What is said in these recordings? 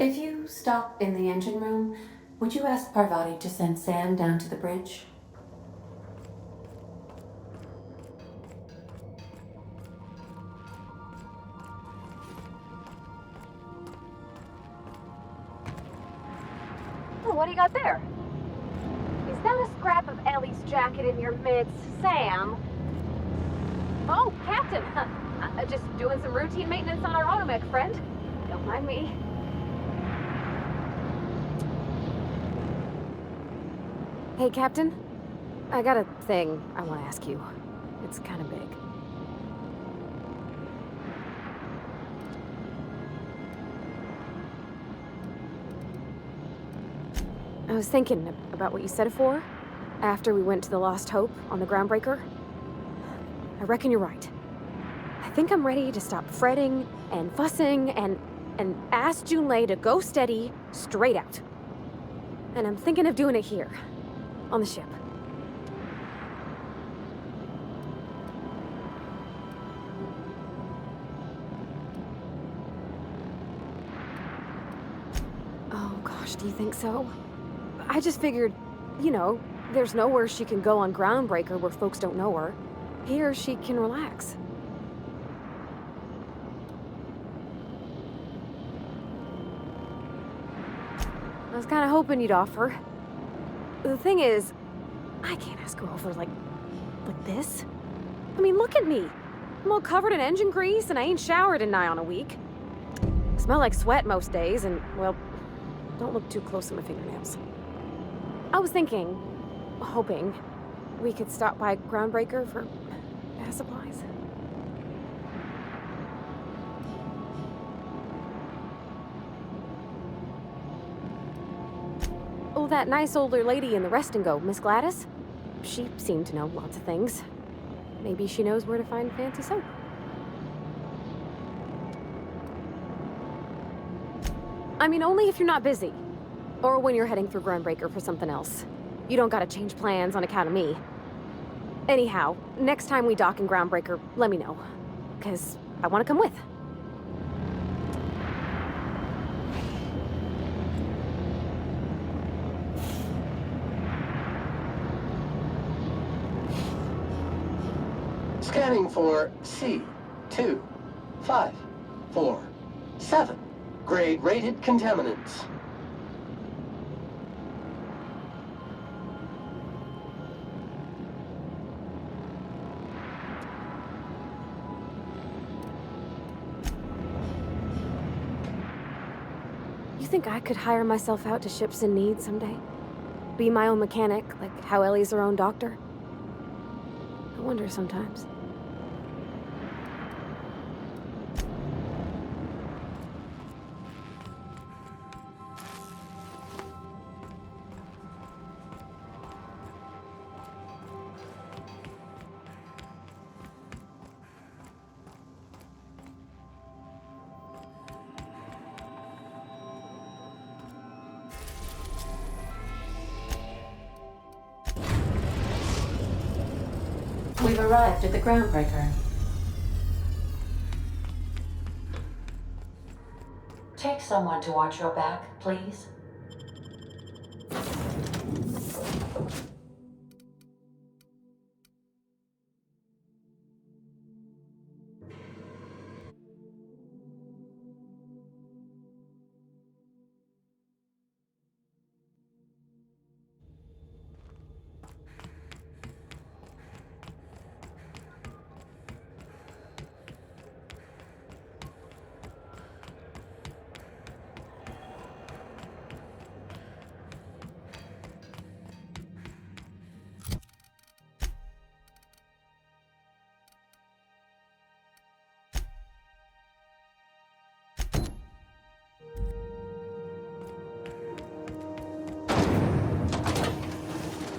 If you stop in the engine room, would you ask Parvati to send Sam down to the bridge? Oh, what do you got there? Is that a scrap of Ellie's jacket in your midst, Sam? Oh, Captain! Just doing some routine maintenance on our automech, friend. Don't mind me. Hey, Captain. I got a thing I want to ask you. It's kind of big. I was thinking about what you said before, after we went to the Lost Hope on the Groundbreaker. I reckon you're right. I think I'm ready to stop fretting and fussing and ask Junlei to go steady, straight out. And I'm thinking of doing it here, on the ship. Oh gosh, do you think so? I just figured, you know, there's nowhere she can go on Groundbreaker where folks don't know her. Here, she can relax. I was kind of hoping you'd offer. The thing is, I can't ask her over like this. I mean, look at me. I'm all covered in engine grease and I ain't showered in nigh on a week. I smell like sweat most days and, well, don't look too close at my fingernails. I was thinking, hoping, we could stop by Groundbreaker for gas supplies. Oh, that nice older lady in the rest and go, Miss Gladys? She seemed to know lots of things. Maybe she knows where to find fancy soap. I mean, only if you're not busy. Or when you're heading through Groundbreaker for something else. You don't gotta change plans on account of me. Anyhow, next time we dock in Groundbreaker, let me know. 'Cause I wanna come with. Scanning for C2547. Grade rated contaminants. You think I could hire myself out to ships in need someday? Be my own mechanic, like how Ellie's her own doctor? I wonder sometimes. We've arrived at the Groundbreaker. Take someone to watch your back, please.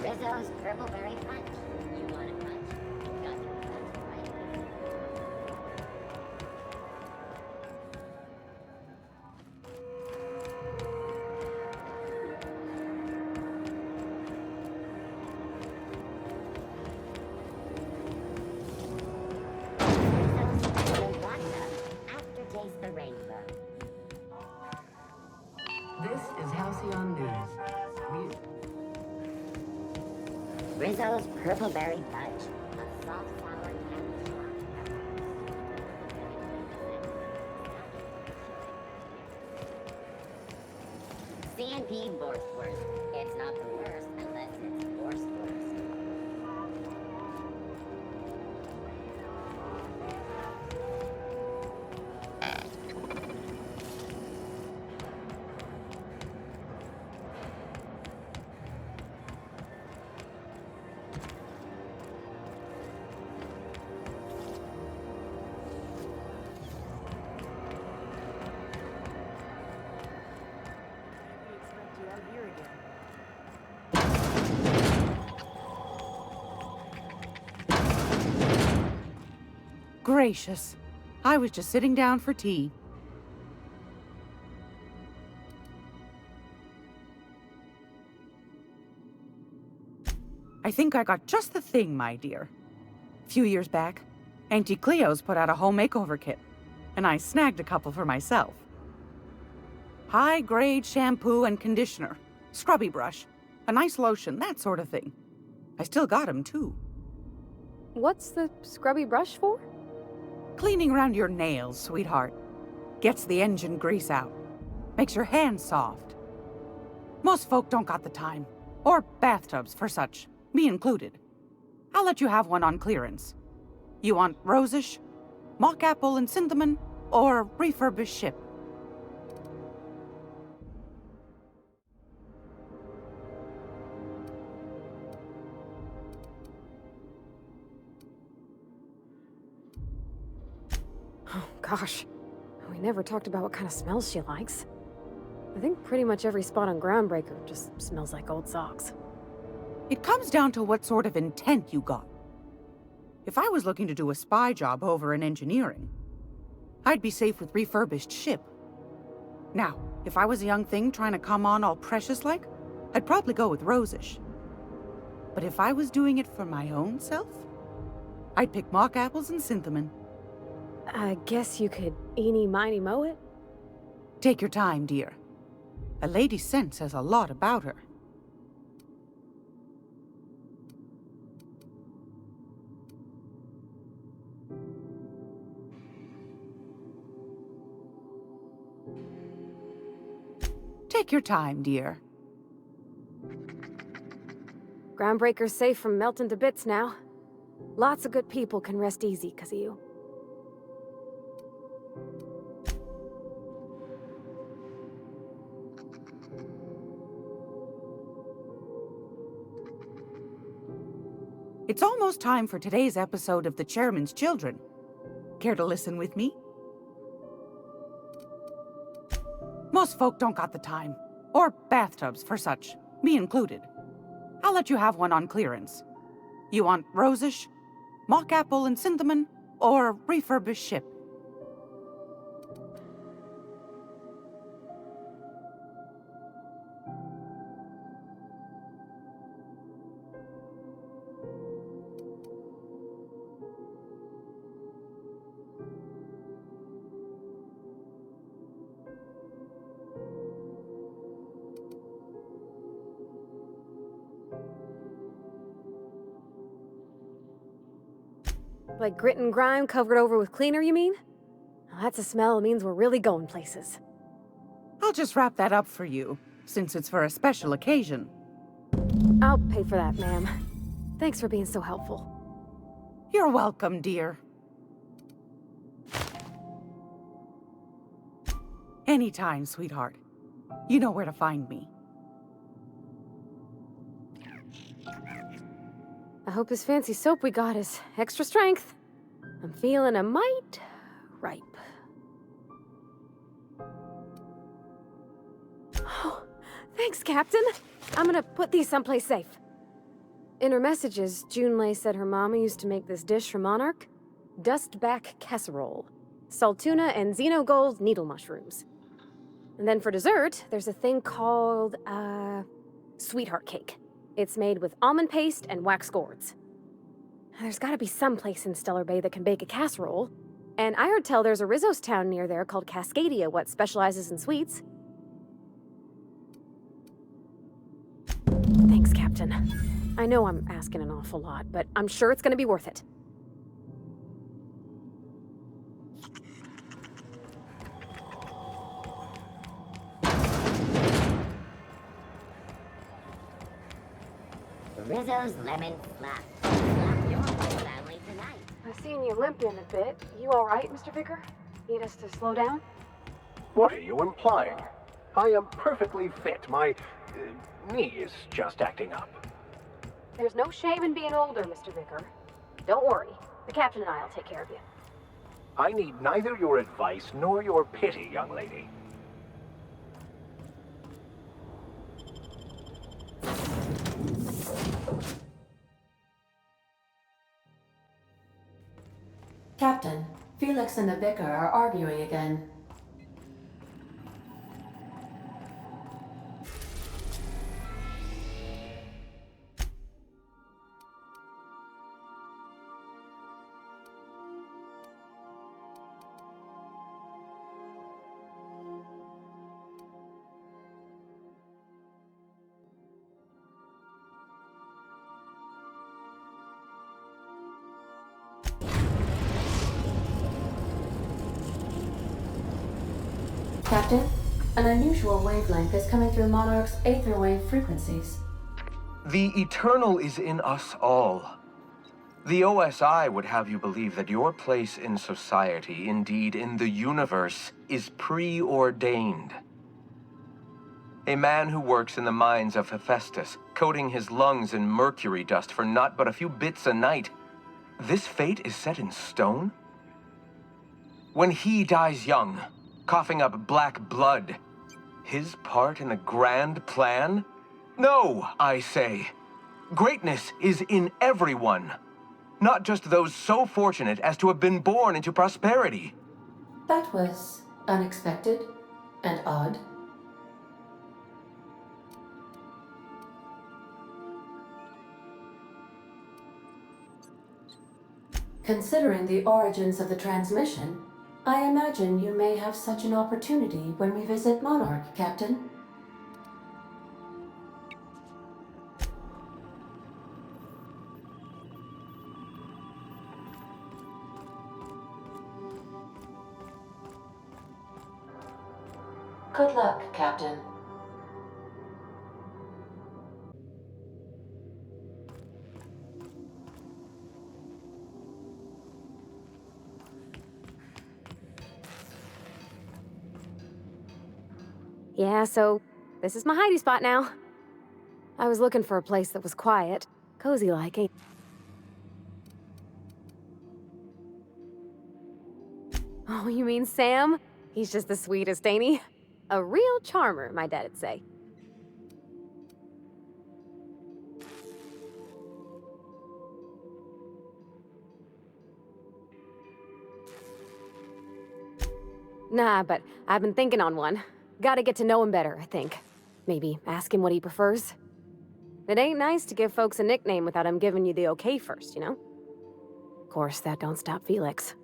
Rizzo's Purpleberry Punch. You want a punch? Got your punch right here. Rizzo's Golden Vodka. Aftertaste the rainbow. Rizzo's Purple Berry Fudge. A soft, sour candy shop. C&P Borstwurst. It's not the worst unless it's Borstwurst. Gracious. I was just sitting down for tea. I think I got just the thing, my dear. A few years back, Auntie Cleo's put out a home makeover kit, and I snagged a couple for myself. High-grade shampoo and conditioner, scrubby brush, a nice lotion, that sort of thing. I still got 'em, too. What's the scrubby brush for? Cleaning around your nails, sweetheart. Gets the engine grease out. Makes your hands soft. Most folk don't got the time. Or bathtubs for such, me included. I'll let you have one on clearance. You want rosish, mock apple and cinnamon, or refurbished ship? Oh, gosh. We never talked about what kind of smells she likes. I think pretty much every spot on Groundbreaker just smells like old socks. It comes down to what sort of intent you got. If I was looking to do a spy job over in engineering, I'd be safe with refurbished ship. Now, if I was a young thing trying to come on all precious-like, I'd probably go with rosish. But if I was doing it for my own self, I'd pick mock apples and cinnamon. I guess you could eeny, miny, moe it? Take your time, dear. A lady's scent says a lot about her. Take your time, dear. Groundbreaker's safe from melting to bits now. Lots of good people can rest easy because of you. It's almost time for today's episode of The Chairman's Children. Care to listen with me? Most folk don't got the time. Or bathtubs for such, me included. I'll let you have one on clearance. You want rosish, mock apple and cinnamon, or refurbished ship? Like grit and grime covered over with cleaner, you mean? Well, that's a smell that means we're really going places. I'll just wrap that up for you, since it's for a special occasion. I'll pay for that, ma'am. Thanks for being so helpful. You're welcome, dear. Anytime, sweetheart. You know where to find me. I hope this fancy soap we got is extra strength. I'm feeling a mite ripe. Oh, thanks, Captain. I'm gonna put these someplace safe. In her messages, Junlei said her mama used to make this dish for Monarch. Dustback casserole. Saltuna and xenogold needle mushrooms. And then for dessert, there's a thing called, sweetheart cake. It's made with almond paste and wax gourds. There's gotta be some place in Stellar Bay that can bake a casserole. And I heard tell there's a Rizzo's town near there called Cascadia what specializes in sweets. Thanks, Captain. I know I'm asking an awful lot, but I'm sure it's gonna be worth it. Rizzo's lemon flap. Flap your whole family tonight. I've seen you limping a bit. You alright, Mr. Vicar? Need us to slow down? What are you implying? I am perfectly fit. My knee is just acting up. There's no shame in being older, Mr. Vicar. Don't worry. The captain and I'll take care of you. I need neither your advice nor your pity, young lady. Captain, Felix and the vicar are arguing again. Captain, an unusual wavelength is coming through Monarch's aether wave frequencies. The eternal is in us all. The OSI would have you believe that your place in society, indeed in the universe, is preordained. A man who works in the mines of Hephaestus, coating his lungs in mercury dust for not but a few bits a night. This fate is set in stone? When he dies young, coughing up black blood, his part in the grand plan? No, I say. Greatness is in everyone, not just those so fortunate as to have been born into prosperity. That was unexpected and odd. Considering the origins of the transmission, I imagine you may have such an opportunity when we visit Monarch, Captain. Good luck, Captain. Yeah, so this is my hidey spot now. I was looking for a place that was quiet, cozy-like, ain't... Oh, you mean Sam? He's just the sweetest, ain't he? A real charmer, my dad'd say. Nah, but I've been thinking on one. Gotta get to know him better, I think. Maybe ask him what he prefers. It ain't nice to give folks a nickname without him giving you the okay first, you know? Of course, that don't stop Felix.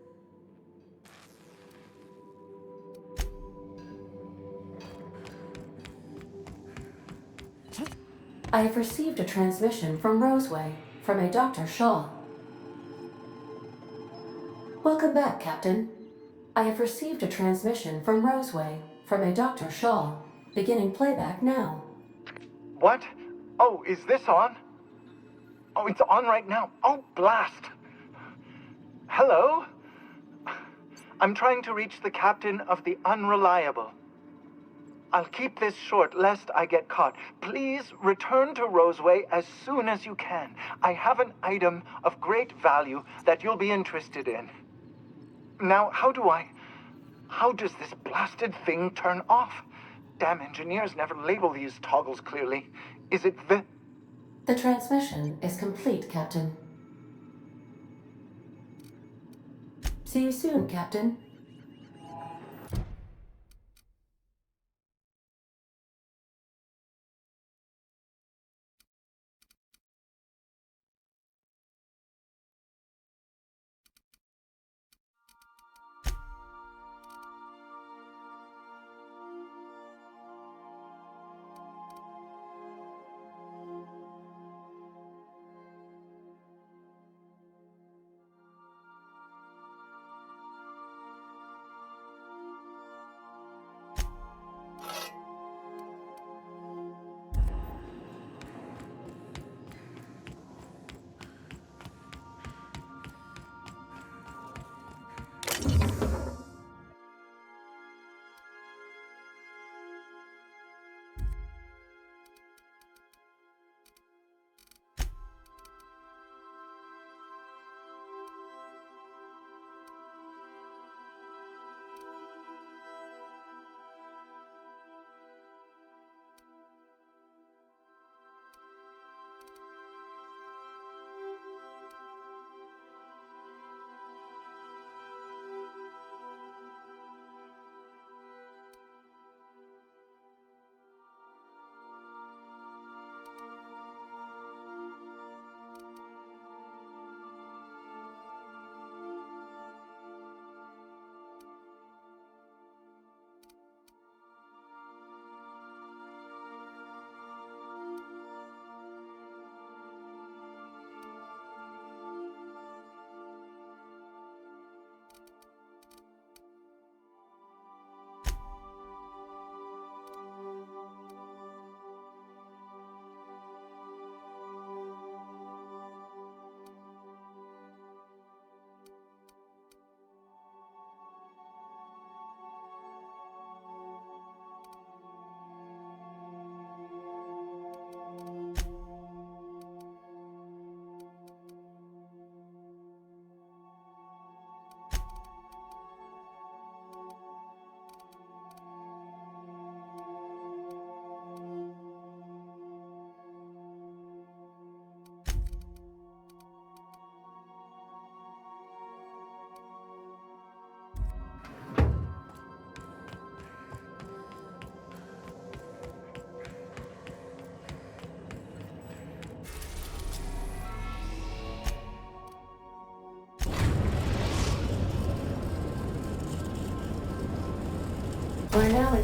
I have received a transmission from Roseway, from a Dr. Shaw. Welcome back, Captain. I have received a transmission from Roseway, from a Dr. Shaw. Beginning playback now. What? Oh, is this on? Oh, it's on right now. Oh, blast. Hello? I'm trying to reach the captain of the Unreliable. I'll keep this short, lest I get caught. Please return to Roseway as soon as you can. I have an item of great value that you'll be interested in. Now, how does this blasted thing turn off? Damn engineers never label these toggles clearly. Is it the... The transmission is complete, Captain. See you soon, Captain.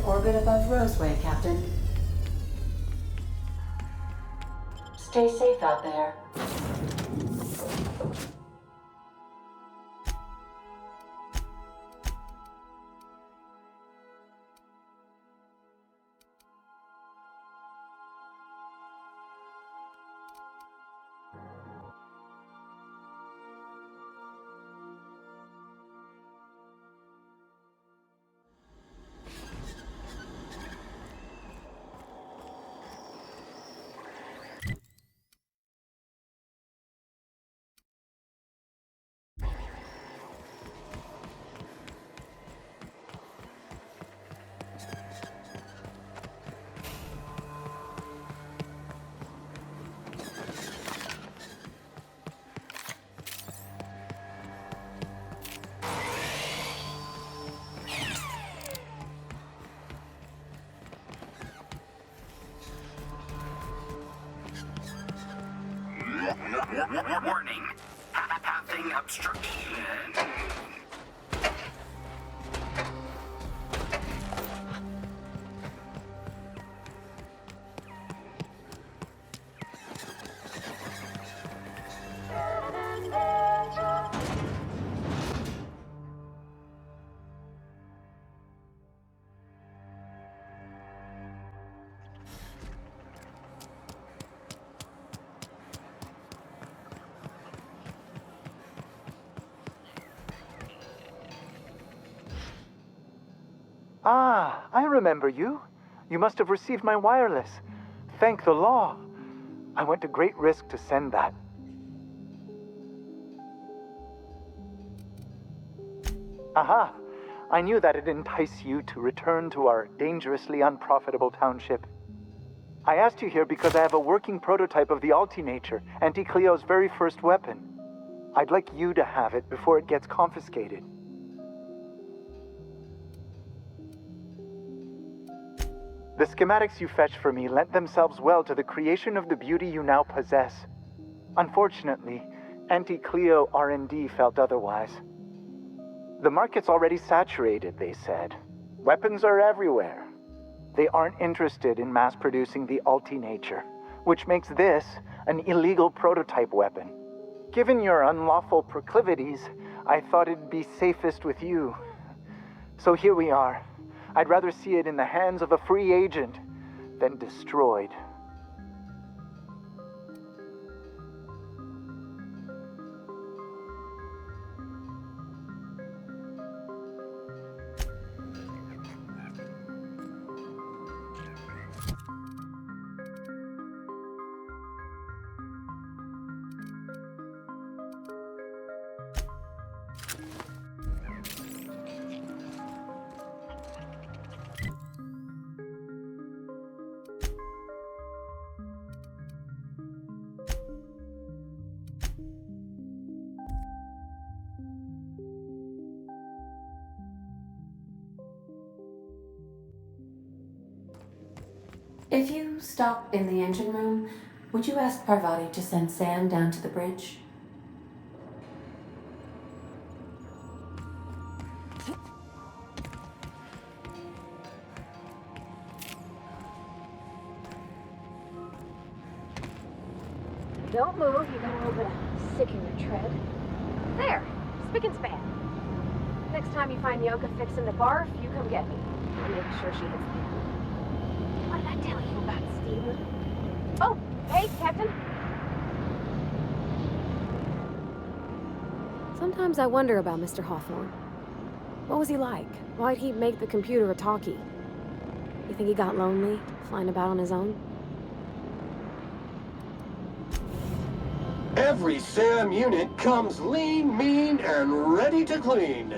orbit above Roseway, Captain. Stay safe out there. Warning. Pathing obstruction. Ah, I remember you. You must have received my wireless. Thank the law. I went to great risk to send that. Aha! I knew that'd entice you to return to our dangerously unprofitable township. I asked you here because I have a working prototype of the Altinature, Auntie Cleo's very first weapon. I'd like you to have it before it gets confiscated. The schematics you fetched for me lent themselves well to the creation of the beauty you now possess. Unfortunately, Auntie Cleo R&D felt otherwise. The market's already saturated, they said. Weapons are everywhere. They aren't interested in mass-producing the Altinature, which makes this an illegal prototype weapon. Given your unlawful proclivities, I thought it'd be safest with you. So here we are. I'd rather see it in the hands of a free agent than destroyed. If you stop in the engine room, would you ask Parvati to send Sam down to the bridge? Don't move, you got a little bit of sick in your tread. There, spick and span. Next time you find Yoka fixing the barf, you come get me. I'll make sure she hits the end. What did I tell you about stealing? Oh, hey, Captain. Sometimes I wonder about Mr. Hawthorne. What was he like? Why'd he make the computer a talkie? You think he got lonely, flying about on his own? Every SAM unit comes lean, mean, and ready to clean.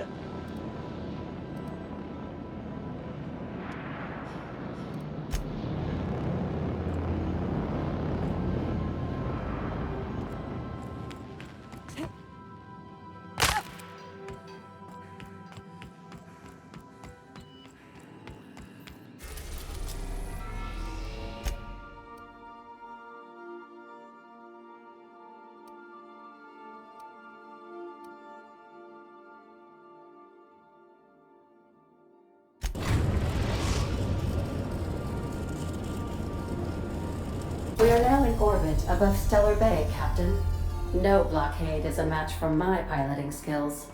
target above Stellar Bay, Captain. No blockade is a match for my piloting skills.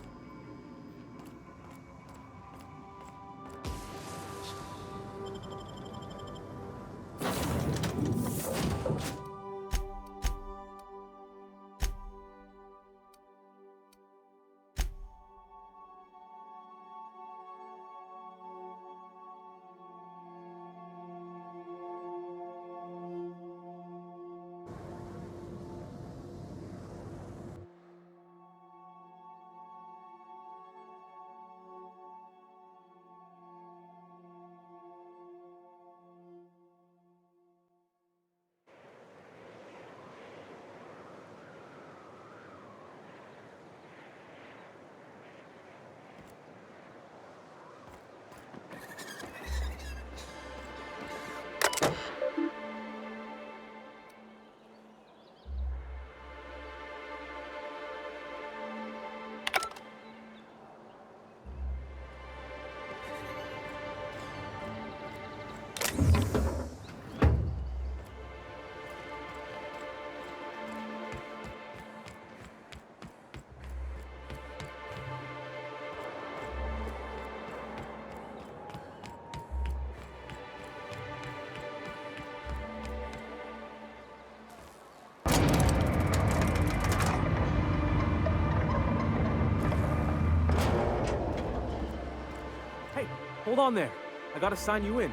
Hold on there. I gotta sign you in.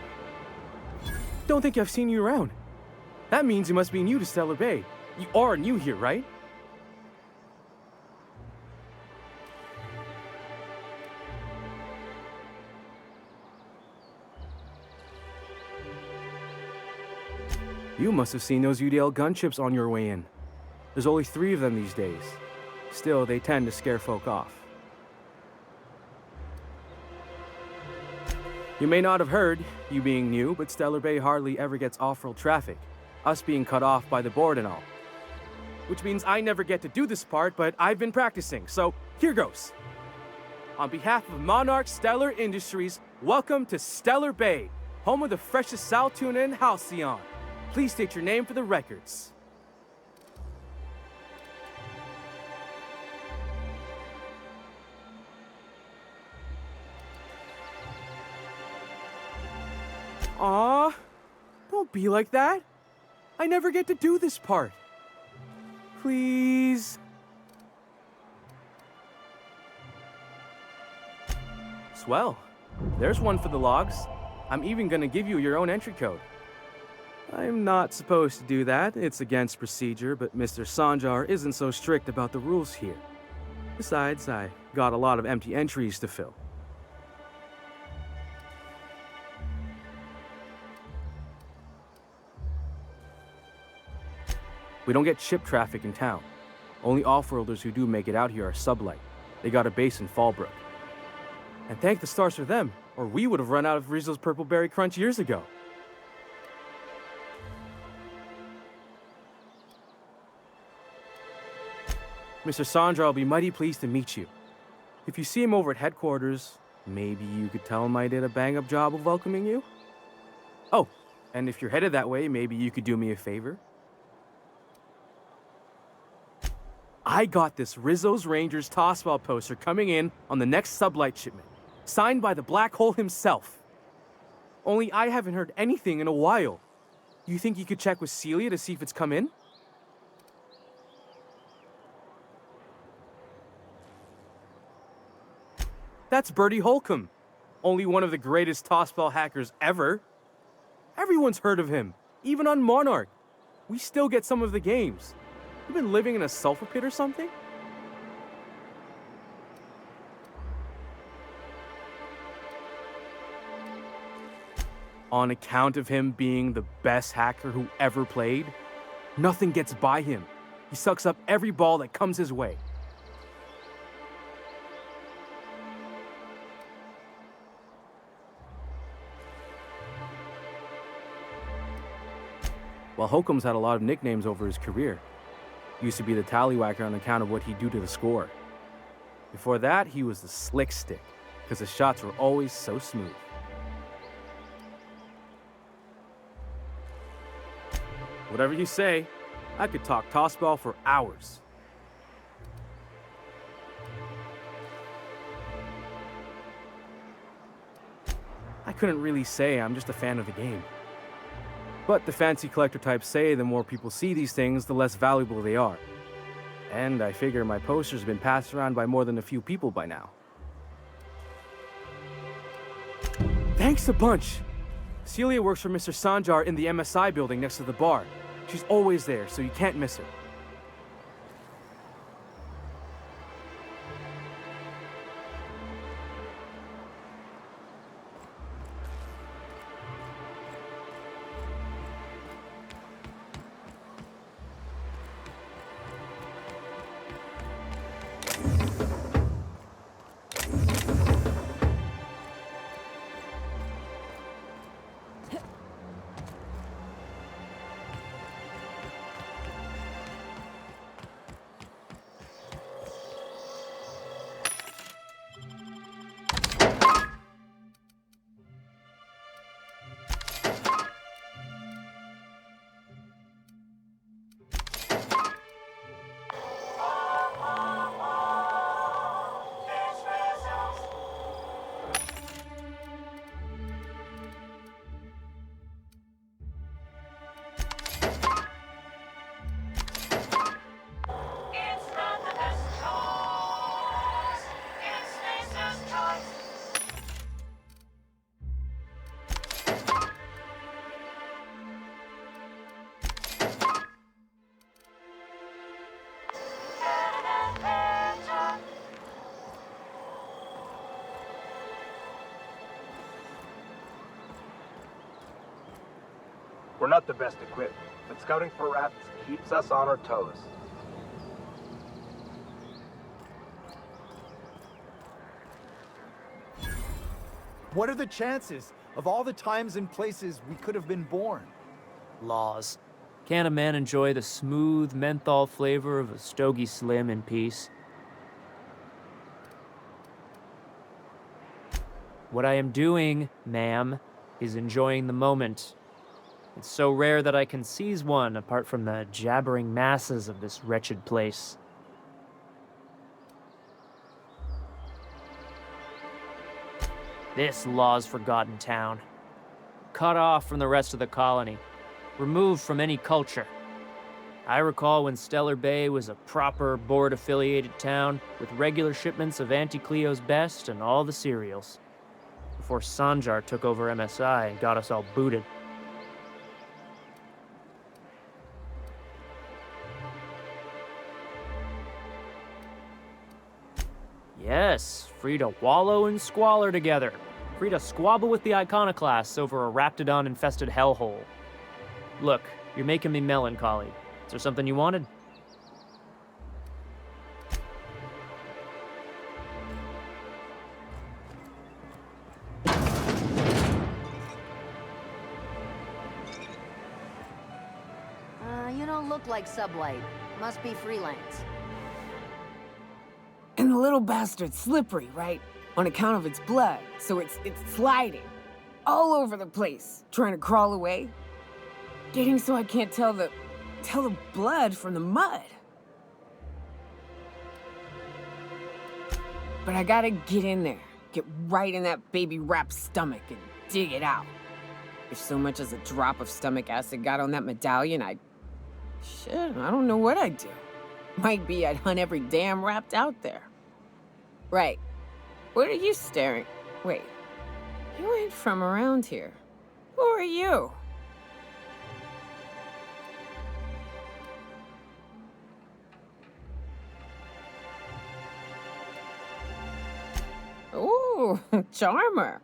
Don't think I've seen you around. That means you must be new to Stellar Bay. You are new here, right? You must have seen those UDL gunships on your way in. There's only 3 of them these days. Still, they tend to scare folk off. You may not have heard, you being new, but Stellar Bay hardly ever gets off-road traffic, us being cut off by the board and all. Which means I never get to do this part, but I've been practicing, so here goes. On behalf of Monarch Stellar Industries, welcome to Stellar Bay, home of the freshest sal tuna in Halcyon. Please state your name for the records. Aw, don't be like that. I never get to do this part. Please. Swell. There's one for the logs. I'm even gonna give you your own entry code. I'm not supposed to do that. It's against procedure, but Mr. Sanjar isn't so strict about the rules here. Besides, I got a lot of empty entries to fill. We don't get ship traffic in town. Only off-worlders who do make it out here are sublight. They got a base in Fallbrook. And thank the stars for them, or we would have run out of Rizzo's Purple Berry Crunch years ago. Mr. Sandra will be mighty pleased to meet you. If you see him over at headquarters, maybe you could tell him I did a bang-up job of welcoming you? Oh, and if you're headed that way, maybe you could do me a favor? I got this Rizzo's Rangers tossball poster coming in on the next sublight shipment, signed by the Black Hole himself. Only I haven't heard anything in a while. You think you could check with Celia to see if it's come in? That's Bertie Holcomb, only one of the greatest tossball hackers ever. Everyone's heard of him, even on Monarch. We still get some of the games. You been living in a sulfur pit or something? On account of him being the best hacker who ever played, nothing gets by him. He sucks up every ball that comes his way. Well, Holcomb's had a lot of nicknames over his career. He used to be the tallywhacker on account of what he'd do to the score. Before that, he was the slick stick, because his shots were always so smooth. Whatever you say, I could talk tossball for hours. I couldn't really say I'm just a fan of the game. But the fancy collector types say the more people see these things, the less valuable they are. And I figure my poster's been passed around by more than a few people by now. Thanks a bunch! Celia works for Mr. Sanjar in the MSI building next to the bar. She's always there, so you can't miss her. We're not the best equipped, but scouting for rats keeps us on our toes. What are the chances of all the times and places we could have been born? Laws. Can't a man enjoy the smooth menthol flavor of a Stogie Slim in peace? What I am doing, ma'am, is enjoying the moment. It's so rare that I can seize one apart from the jabbering masses of this wretched place. This law's forgotten town. Cut off from the rest of the colony. Removed from any culture. I recall when Stellar Bay was a proper board-affiliated town with regular shipments of Auntie Cleo's best and all the cereals. Before Sanjar took over MSI and got us all booted. Yes, free to wallow in squalor together. Free to squabble with the iconoclasts over a raptidon-infested hellhole. Look, you're making me melancholy. Is there something you wanted? You don't look like Sublight. Must be freelance. And the little bastard's slippery, right? On account of its blood, so it's sliding. All over the place, trying to crawl away. Getting so I can't tell the blood from the mud. But I gotta get in there. Get right in that baby rap's stomach and dig it out. If so much as a drop of stomach acid got on that medallion, shit, I don't know what I'd do. Might be I'd hunt every damn rapt out there. Right. What are you staring? Wait. You ain't from around here. Who are you? Ooh, charmer.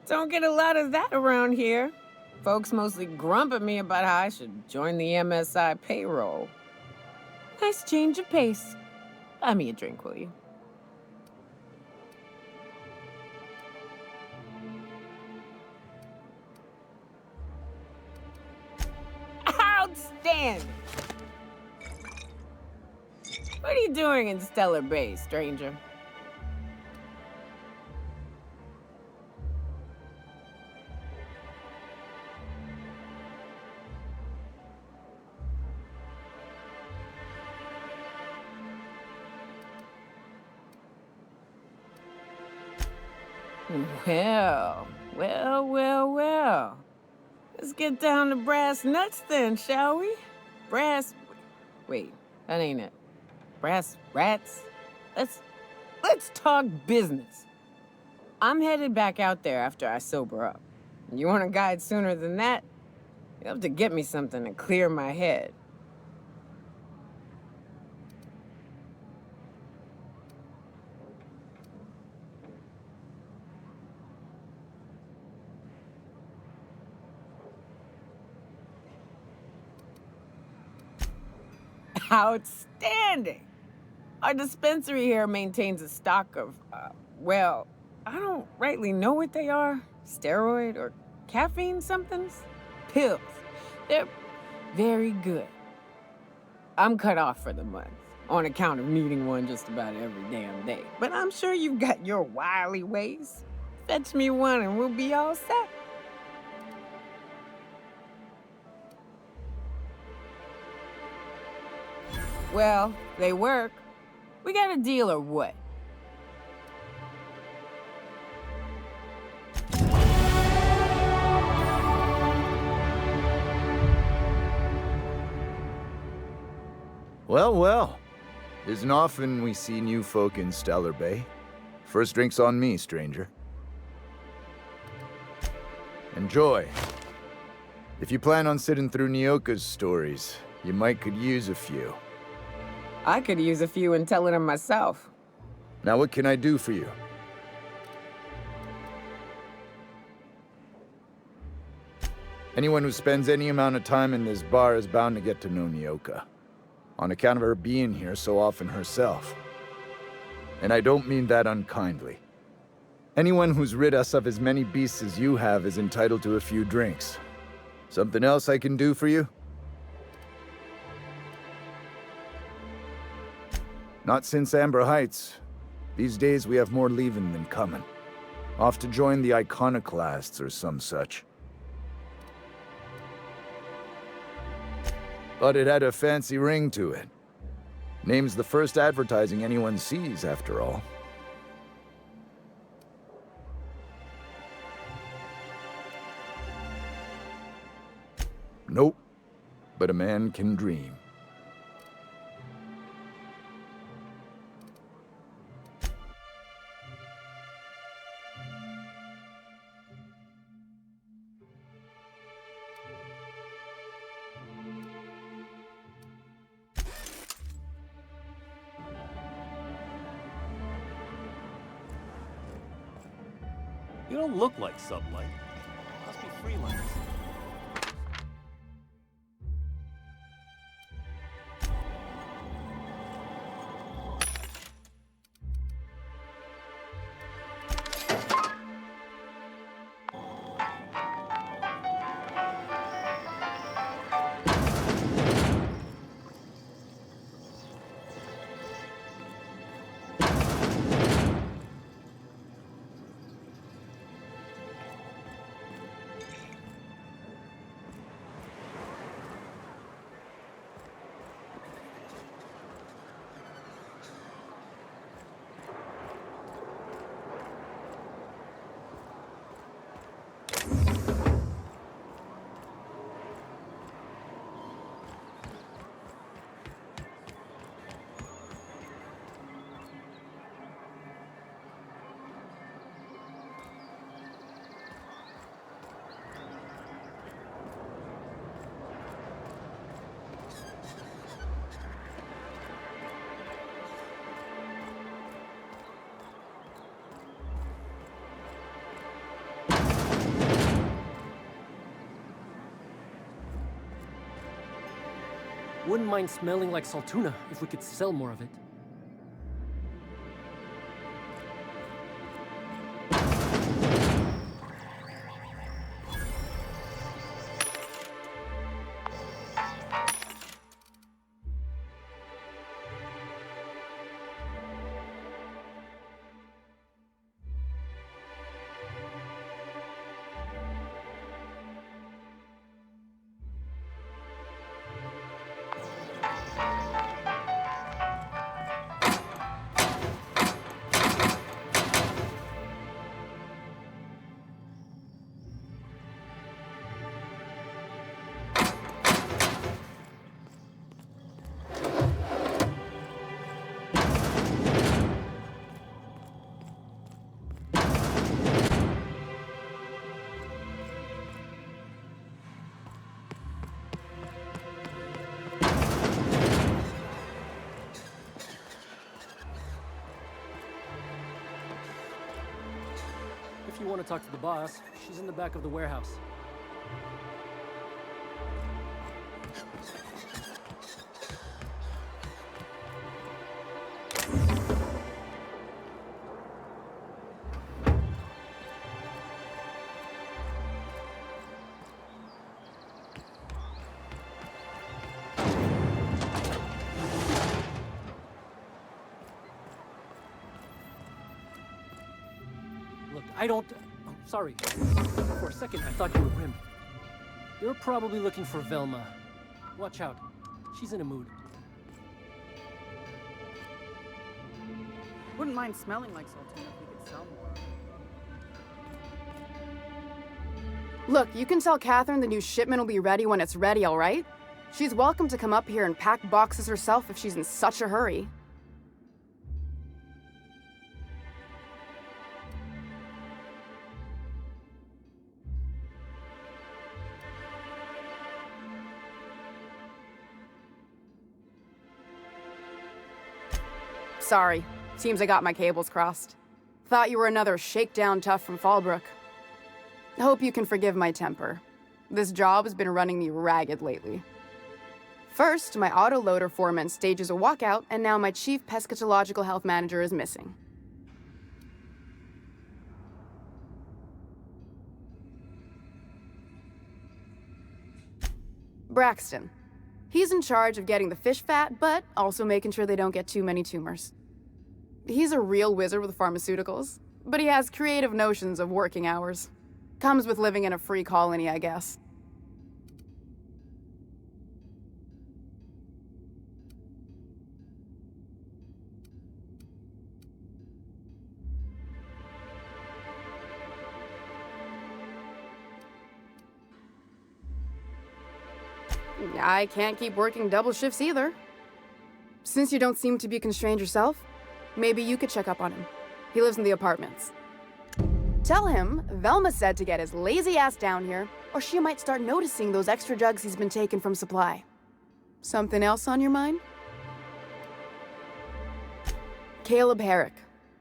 Don't get a lot of that around here. Folks mostly grump at me about how I should join the MSI payroll. Nice change of pace. Buy me a drink, will you? Outstanding! What are you doing in Stellar Bay, stranger? Well. Let's get down to brass nuts then, shall we? Wait, that ain't it. Brass rats? Let's talk business. I'm headed back out there after I sober up. You want a guide sooner than that? You'll have to get me something to clear my head. Outstanding! Our dispensary here maintains a stock of, well, I don't rightly know what they are. Steroid or caffeine somethings? Pills. They're very good. I'm cut off for the month, on account of needing one just about every damn day. But I'm sure you've got your wily ways. Fetch me one and we'll be all set. Well, they work. We got a deal or what? Well. Isn't often we see new folk in Stellar Bay. First drink's on me, stranger. Enjoy. If you plan on sitting through Nyoka's stories, you might could use a few. I could use a few and telling them myself. Now what can I do for you? Anyone who spends any amount of time in this bar is bound to get to know Nyoka, on account of her being here so often herself. And I don't mean that unkindly. Anyone who's rid us of as many beasts as you have is entitled to a few drinks. Something else I can do for you? Not since Amber Heights. These days we have more leaving than coming. Off to join the Iconoclasts or some such. But it had a fancy ring to it. Name's the first advertising anyone sees, after all. Nope. But a man can dream. You don't look like Sublight. Must be freelance. Wouldn't mind smelling like Saltuna if we could sell more of it. if you want to talk to the boss, she's in the back of the warehouse. Look, I don't... Oh, sorry. For a second, I thought you were Rim. You're probably looking for Velma. Watch out. She's in a mood. Wouldn't mind smelling like Sultana if we could sell more. Look, you can tell Catherine the new shipment will be ready when it's ready, all right? She's welcome to come up here and pack boxes herself if she's in such a hurry. Sorry. Seems I got my cables crossed. Thought you were another shakedown tough from Fallbrook. Hope you can forgive my temper. This job has been running me ragged lately. First, my autoloader foreman stages a walkout, and now my chief pescatological health manager is missing. Braxton. He's in charge of getting the fish fat, but also making sure they don't get too many tumors. He's a real wizard with pharmaceuticals, but he has creative notions of working hours. Comes with living in a free colony, I guess. I can't keep working double shifts either. Since you don't seem to be constrained yourself, maybe you could check up on him. He lives in the apartments. Tell him Velma said to get his lazy ass down here, or she might start noticing those extra drugs he's been taking from supply. Something else on your mind? Caleb Herrick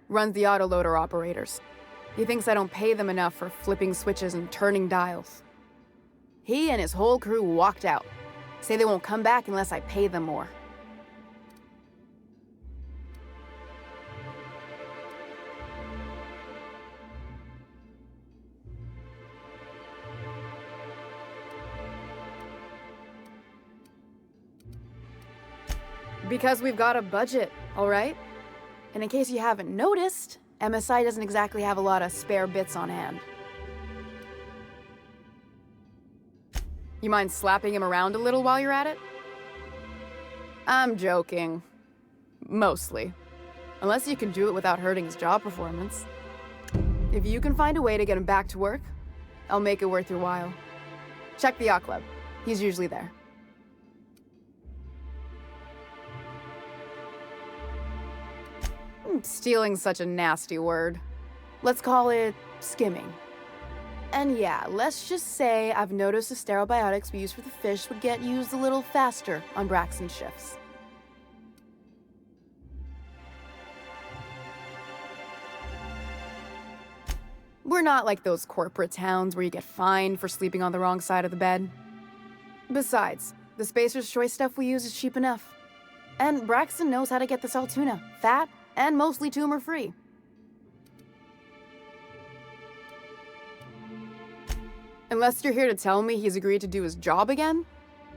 runs the autoloader operators. He thinks I don't pay them enough for flipping switches and turning dials. He and his whole crew walked out. Say they won't come back unless I pay them more. Because we've got a budget, all right? And in case you haven't noticed, MSI doesn't exactly have a lot of spare bits on hand. You mind slapping him around a little while you're at it? I'm joking. Mostly. Unless you can do it without hurting his job performance. If you can find a way to get him back to work, I'll make it worth your while. Check the yacht club. He's usually there. Stealing's such a nasty word. Let's call it skimming. And yeah, let's just say I've noticed the stereobiotics we use for the fish would get used a little faster on Braxton's shifts. We're not like those corporate towns where you get fined for sleeping on the wrong side of the bed. Besides, the Spacer's Choice stuff we use is cheap enough. And Braxton knows how to get this Altoona, fat and mostly tumor-free. Unless you're here to tell me he's agreed to do his job again,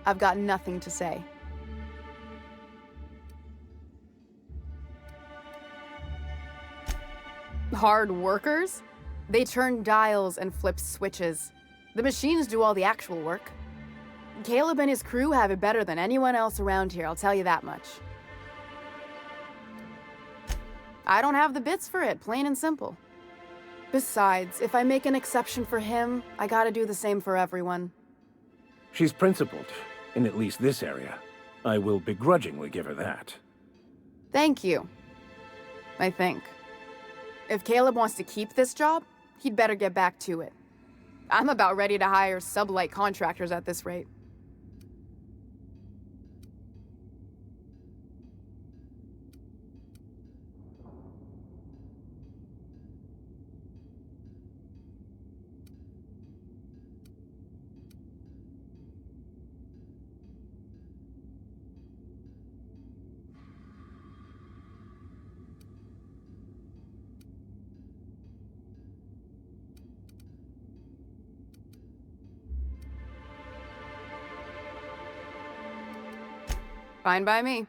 I've got nothing to say. Hard workers? They turn dials and flip switches. The machines do all the actual work. Caleb and his crew have it better than anyone else around here, I'll tell you that much. I don't have the bits for it, plain and simple. Besides, if I make an exception for him, I gotta do the same for everyone. She's principled, in at least this area. I will begrudgingly give her that. Thank you. I think. If Caleb wants to keep this job, he'd better get back to it. I'm about ready to hire sublight contractors at this rate. Fine by me.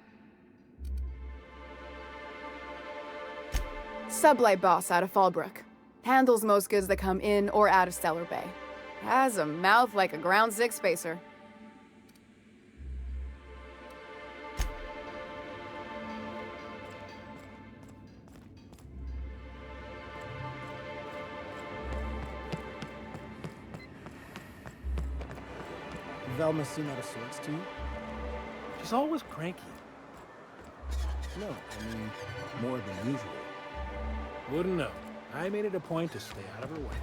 Sublight boss out of Fallbrook. Handles most goods that come in or out of Stellar Bay. Has a mouth like a Ground 6 spacer. Velma seem out of sorts to you? She's always cranky. No, I mean, more than usual. Wouldn't know. I made it a point to stay out of her way.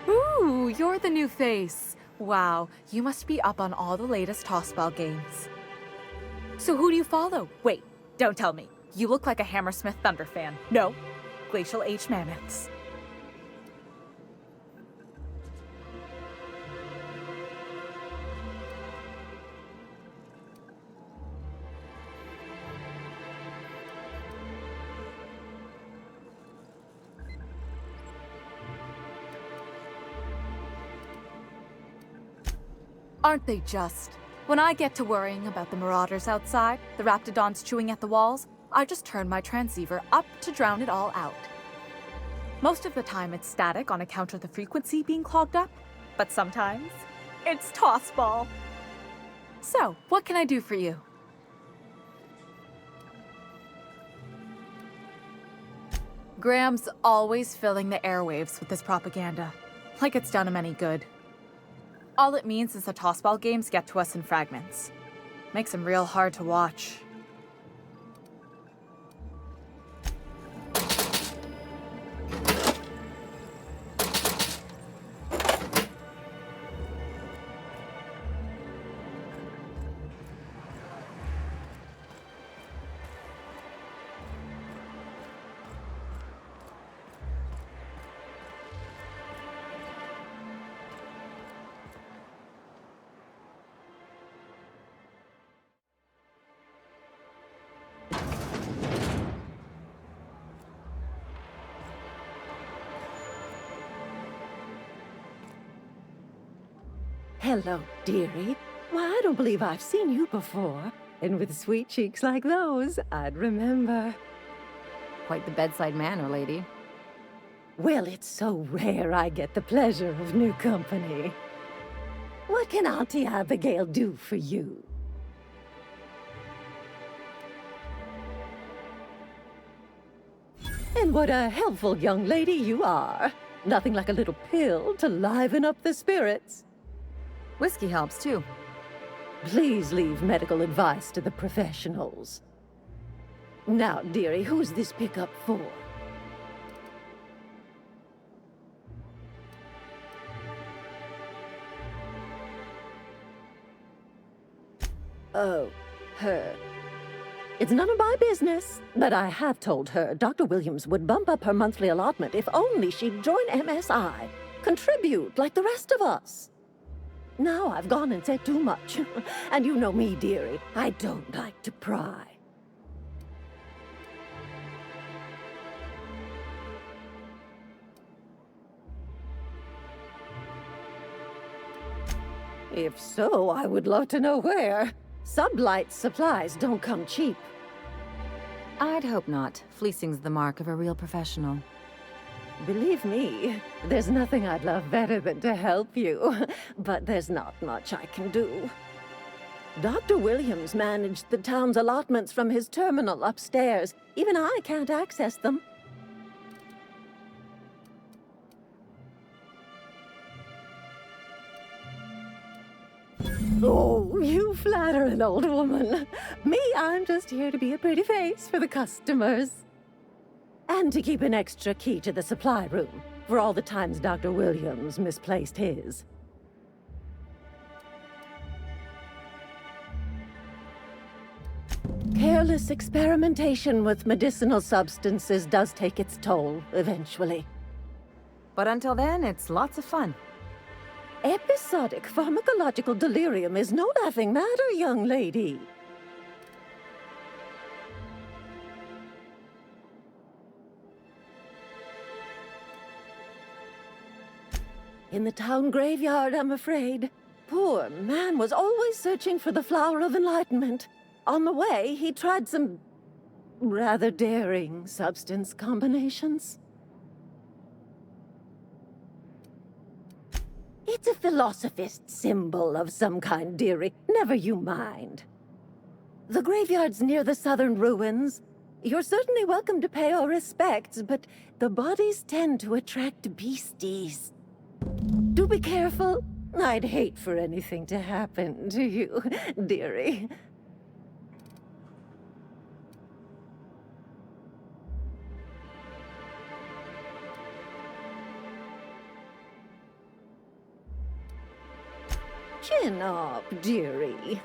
Ooh, you're the new face. Wow, you must be up on all the latest tossball games. So who do you follow? Wait, don't tell me. You look like a Hammersmith Thunder fan. No, Glacial H Mammoths. Aren't they just? When I get to worrying about the marauders outside, the raptidons chewing at the walls, I just turn my transceiver up to drown it all out. Most of the time it's static on account of the frequency being clogged up, but sometimes it's tossball. So, what can I do for you? Graham's always filling the airwaves with his propaganda, like it's done him any good. All it means is the tossball games get to us in fragments. Makes them real hard to watch. Hello, dearie. Why, I don't believe I've seen you before. And with sweet cheeks like those, I'd remember. Quite the bedside manner, lady. Well, it's so rare I get the pleasure of new company. What can Auntie Abigail do for you? And what a helpful young lady you are. Nothing like a little pill to liven up the spirits. Whiskey helps, too. Please leave medical advice to the professionals. Now, dearie, who's this pickup for? Oh, her. It's none of my business, but I have told her Dr. Williams would bump up her monthly allotment if only she'd join MSI. Contribute like the rest of us. Now I've gone and said too much. And you know me, dearie. I don't like to pry. If so, I would love to know where. Sublight supplies don't come cheap. I'd hope not. Fleecing's the mark of a real professional. Believe me, there's nothing I'd love better than to help you. But there's not much I can do. Dr. Williams managed the town's allotments from his terminal upstairs. Even I can't access them. Oh, you flatter an old woman. Me, I'm just here to be a pretty face for the customers. And to keep an extra key to the supply room, for all the times Dr. Williams misplaced his. Careless experimentation with medicinal substances does take its toll, eventually. But until then, it's lots of fun. Episodic pharmacological delirium is no laughing matter, young lady. In the town graveyard, I'm afraid. Poor man was always searching for the flower of enlightenment. On the way, he tried some rather daring substance combinations. It's a philosophist symbol of some kind, dearie. Never you mind. The graveyard's near the southern ruins. You're certainly welcome to pay our respects, but the bodies tend to attract beasties. Do be careful. I'd hate for anything to happen to you, dearie. Chin up, dearie.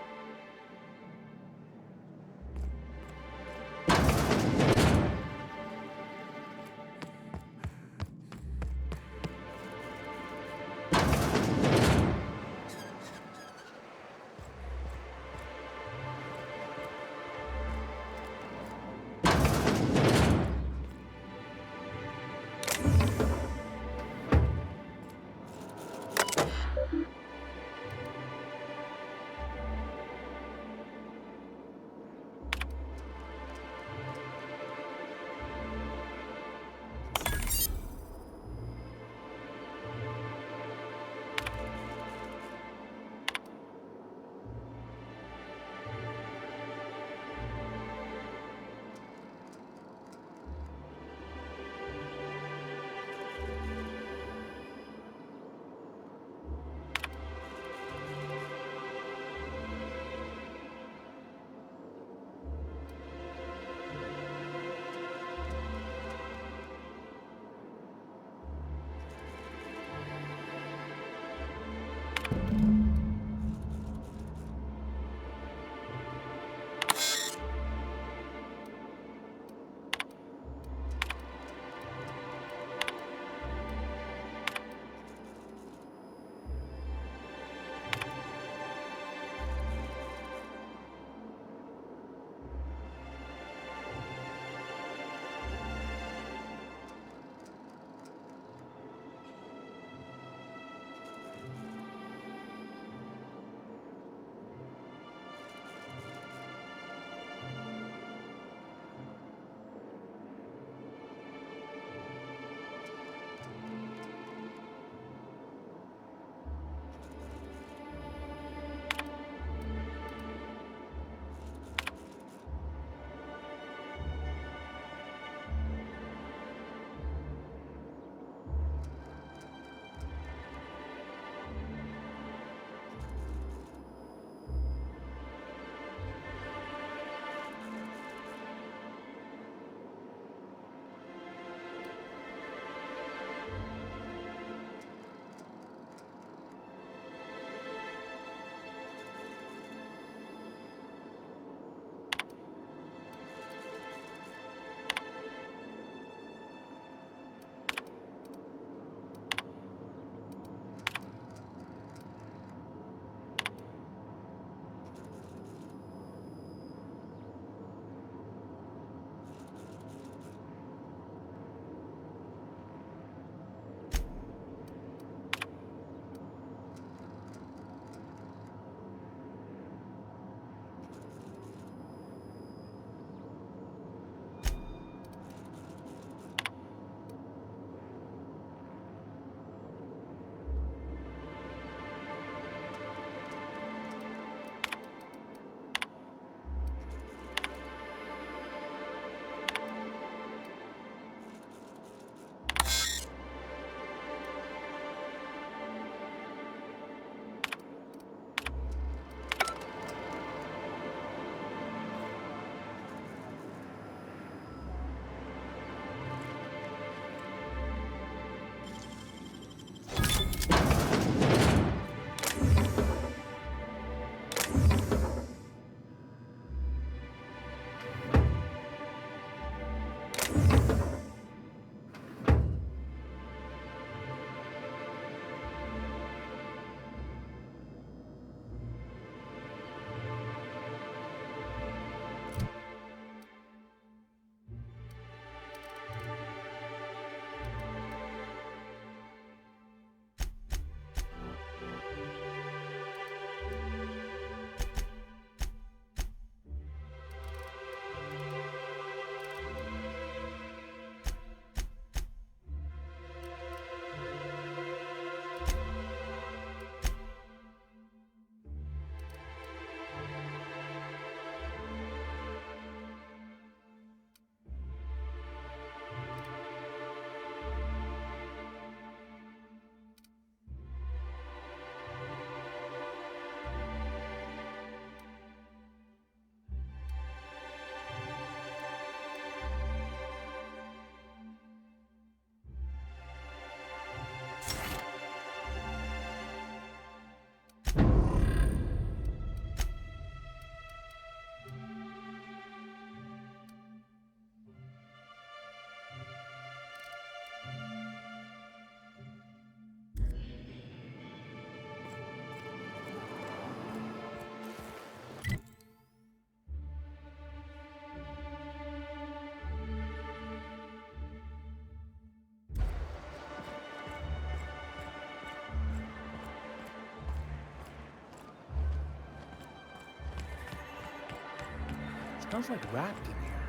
Smells like wrapped in here.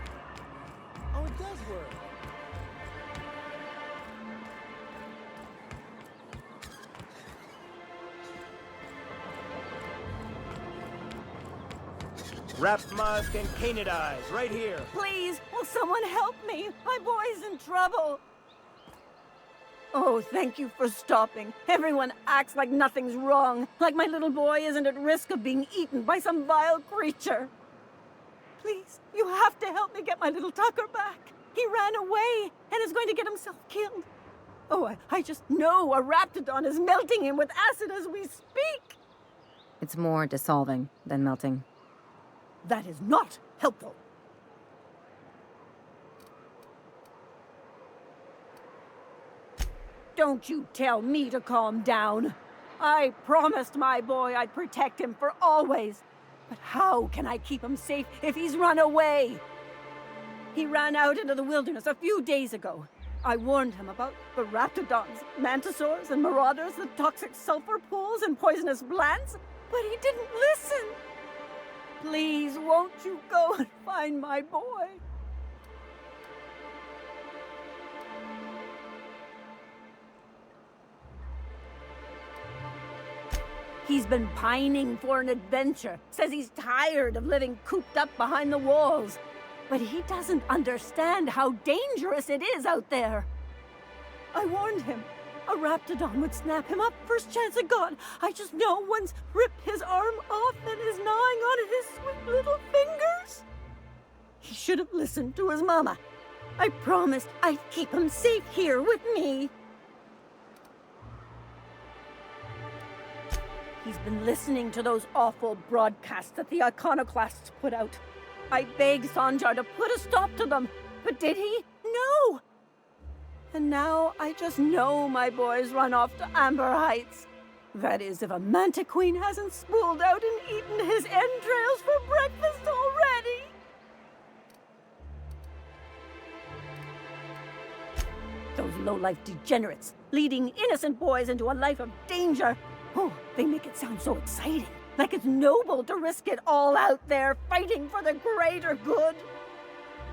Oh, it does work. Wrapped musk and canid eyes, right here. Please, will someone help me? My boy's in trouble. Oh, thank you for stopping. Everyone acts like nothing's wrong, like my little boy isn't at risk of being eaten by some vile creature. Please, you have to help me get my little Tucker back. He ran away and is going to get himself killed. Oh, I just know a Raptidon is melting him with acid as we speak. It's more dissolving than melting. That is not helpful. Don't you tell me to calm down. I promised my boy I'd protect him for always. But how can I keep him safe if he's run away? He ran out into the wilderness a few days ago. I warned him about the Raptidons, Mantisaurs, and Marauders, the toxic sulfur pools and poisonous plants, but he didn't listen. Please, won't you go and find my boy? He's been pining for an adventure. Says he's tired of living cooped up behind the walls. But he doesn't understand how dangerous it is out there. I warned him. A Raptidon would snap him up first chance it got. I just know one's ripped his arm off and is gnawing on his sweet little fingers. He should have listened to his mama. I promised I'd keep him safe here with me. He's been listening to those awful broadcasts that the iconoclasts put out. I begged Sanjar to put a stop to them, but did he? No! And now I just know my boy's run off to Amber Heights. That is, if a Manta Queen hasn't spooled out and eaten his entrails for breakfast already. Those low-life degenerates, leading innocent boys into a life of danger. Oh, they make it sound so exciting. Like it's noble to risk it all out there, fighting for the greater good.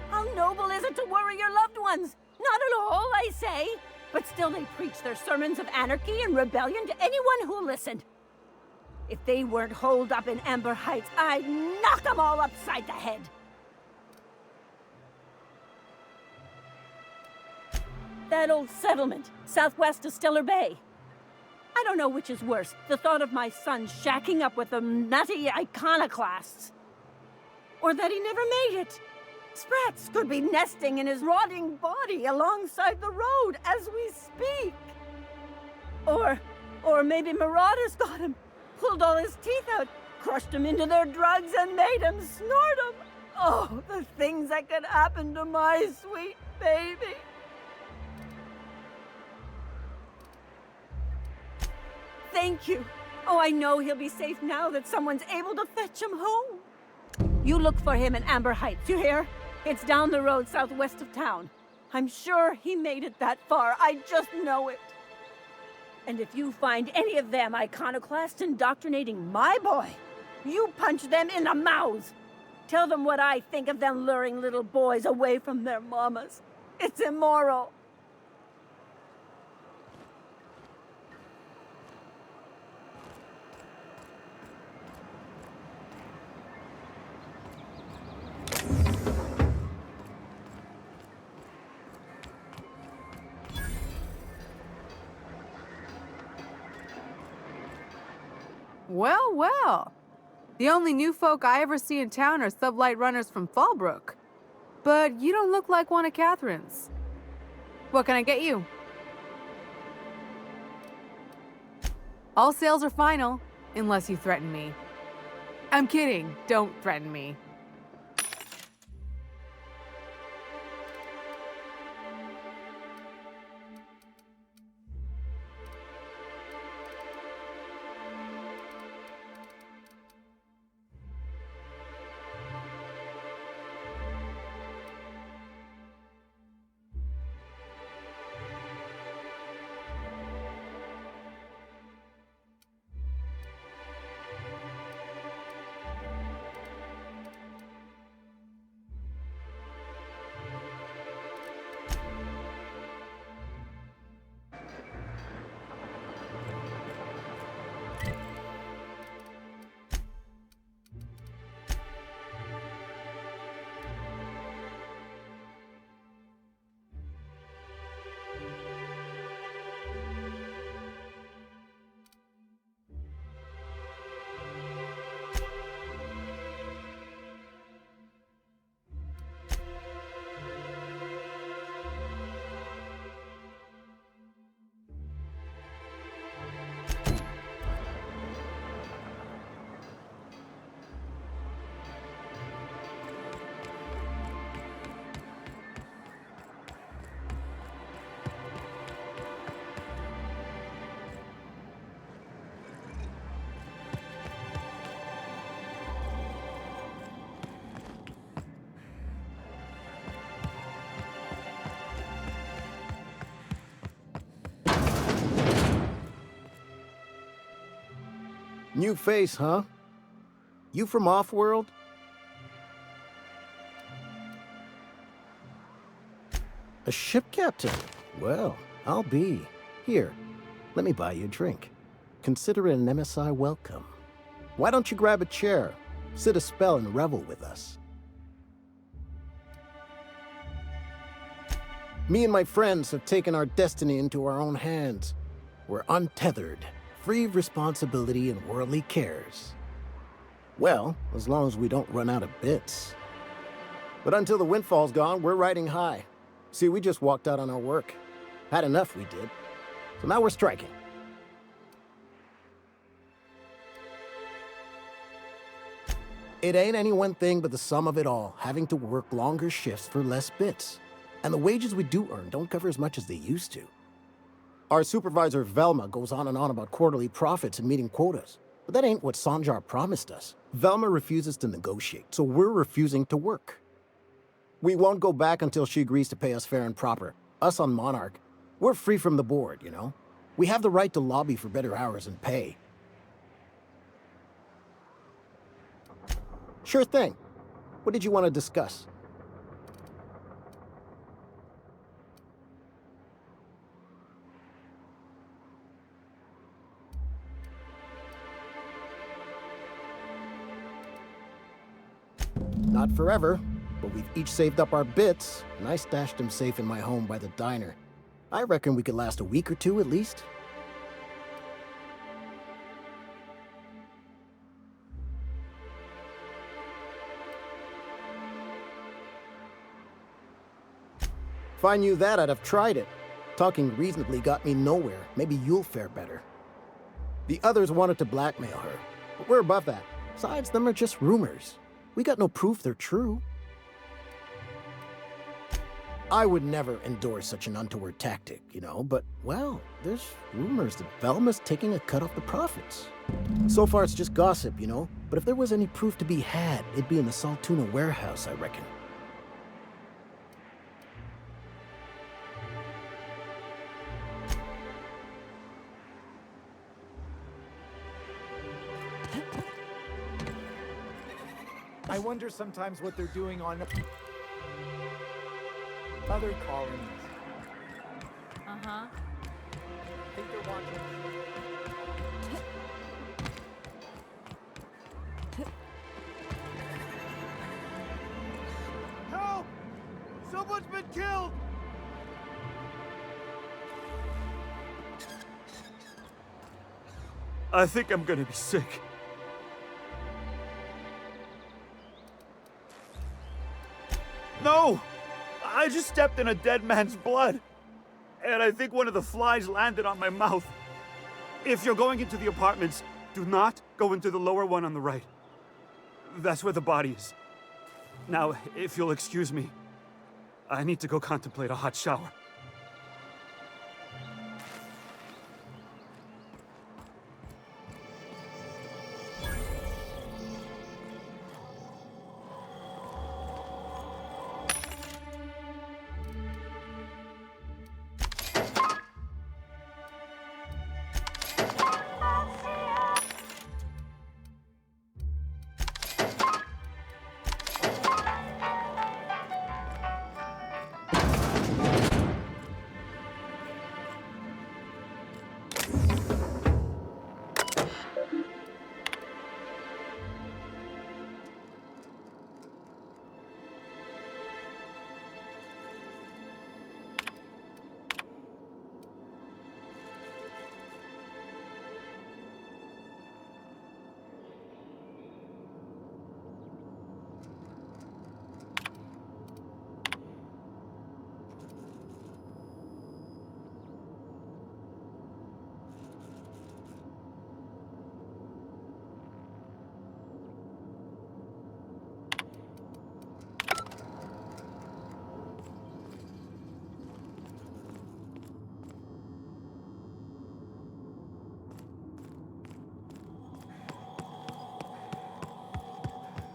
How noble is it to worry your loved ones? Not at all, I say. But still they preach their sermons of anarchy and rebellion to anyone who listened. If they weren't holed up in Amber Heights, I'd knock them all upside the head. That old settlement, southwest of Stellar Bay. I don't know which is worse, the thought of my son shacking up with the nutty iconoclasts. Or that he never made it. Sprats could be nesting in his rotting body alongside the road as we speak. Or maybe Marauders got him, pulled all his teeth out, crushed him into their drugs and made him snort them. Oh, the things that could happen to my sweet baby. Thank you. Oh, I know he'll be safe now that someone's able to fetch him home. You look for him in Amber Heights, you hear? It's down the road southwest of town. I'm sure he made it that far. I just know it. And if you find any of them iconoclasts indoctrinating my boy, you punch them in the mouths. Tell them what I think of them luring little boys away from their mamas. It's immoral. Well, well. The only new folk I ever see in town are sublight runners from Fallbrook. But you don't look like one of Catherine's. What can I get you? All sales are final, unless you threaten me. I'm kidding. Don't threaten me. New face, huh? You from off-world? A ship captain? Well, I'll be. Here, let me buy you a drink. Consider it an MSI welcome. Why don't you grab a chair, sit a spell and revel with us? Me and my friends have taken our destiny into our own hands. We're untethered, free of responsibility and worldly cares. Well, as long as we don't run out of bits. But until the windfall's gone, we're riding high. See, we just walked out on our work. Had enough, we did. So now we're striking. It ain't any one thing but the sum of it all, having to work longer shifts for less bits. And the wages we do earn don't cover as much as they used to. Our supervisor, Velma, goes on and on about quarterly profits and meeting quotas. But that ain't what Sanjar promised us. Velma refuses to negotiate, so we're refusing to work. We won't go back until she agrees to pay us fair and proper. Us on Monarch, we're free from the board, you know? We have the right to lobby for better hours and pay. Sure thing. What did you want to discuss? Not forever, but we've each saved up our bits, and I stashed them safe in my home by the diner. I reckon we could last a week or two at least. If I knew that, I'd have tried it. Talking reasonably got me nowhere. Maybe you'll fare better. The others wanted to blackmail her, but we're above that. Besides, them are just rumors. We got no proof they're true. I would never endorse such an untoward tactic, you know, but, well, there's rumors that Velma's taking a cut off the profits. So far it's just gossip, you know, but if there was any proof to be had, it'd be in the Saltuna warehouse, I reckon. I wonder sometimes what they're doing on other colonies. Uh-huh. Think they're watching. Help! Someone's been killed! I think I'm gonna be sick. No! I just stepped in a dead man's blood. And I think one of the flies landed on my mouth. If you're going into the apartments, do not go into the lower one on the right. That's where the body is. Now, if you'll excuse me, I need to go contemplate a hot shower.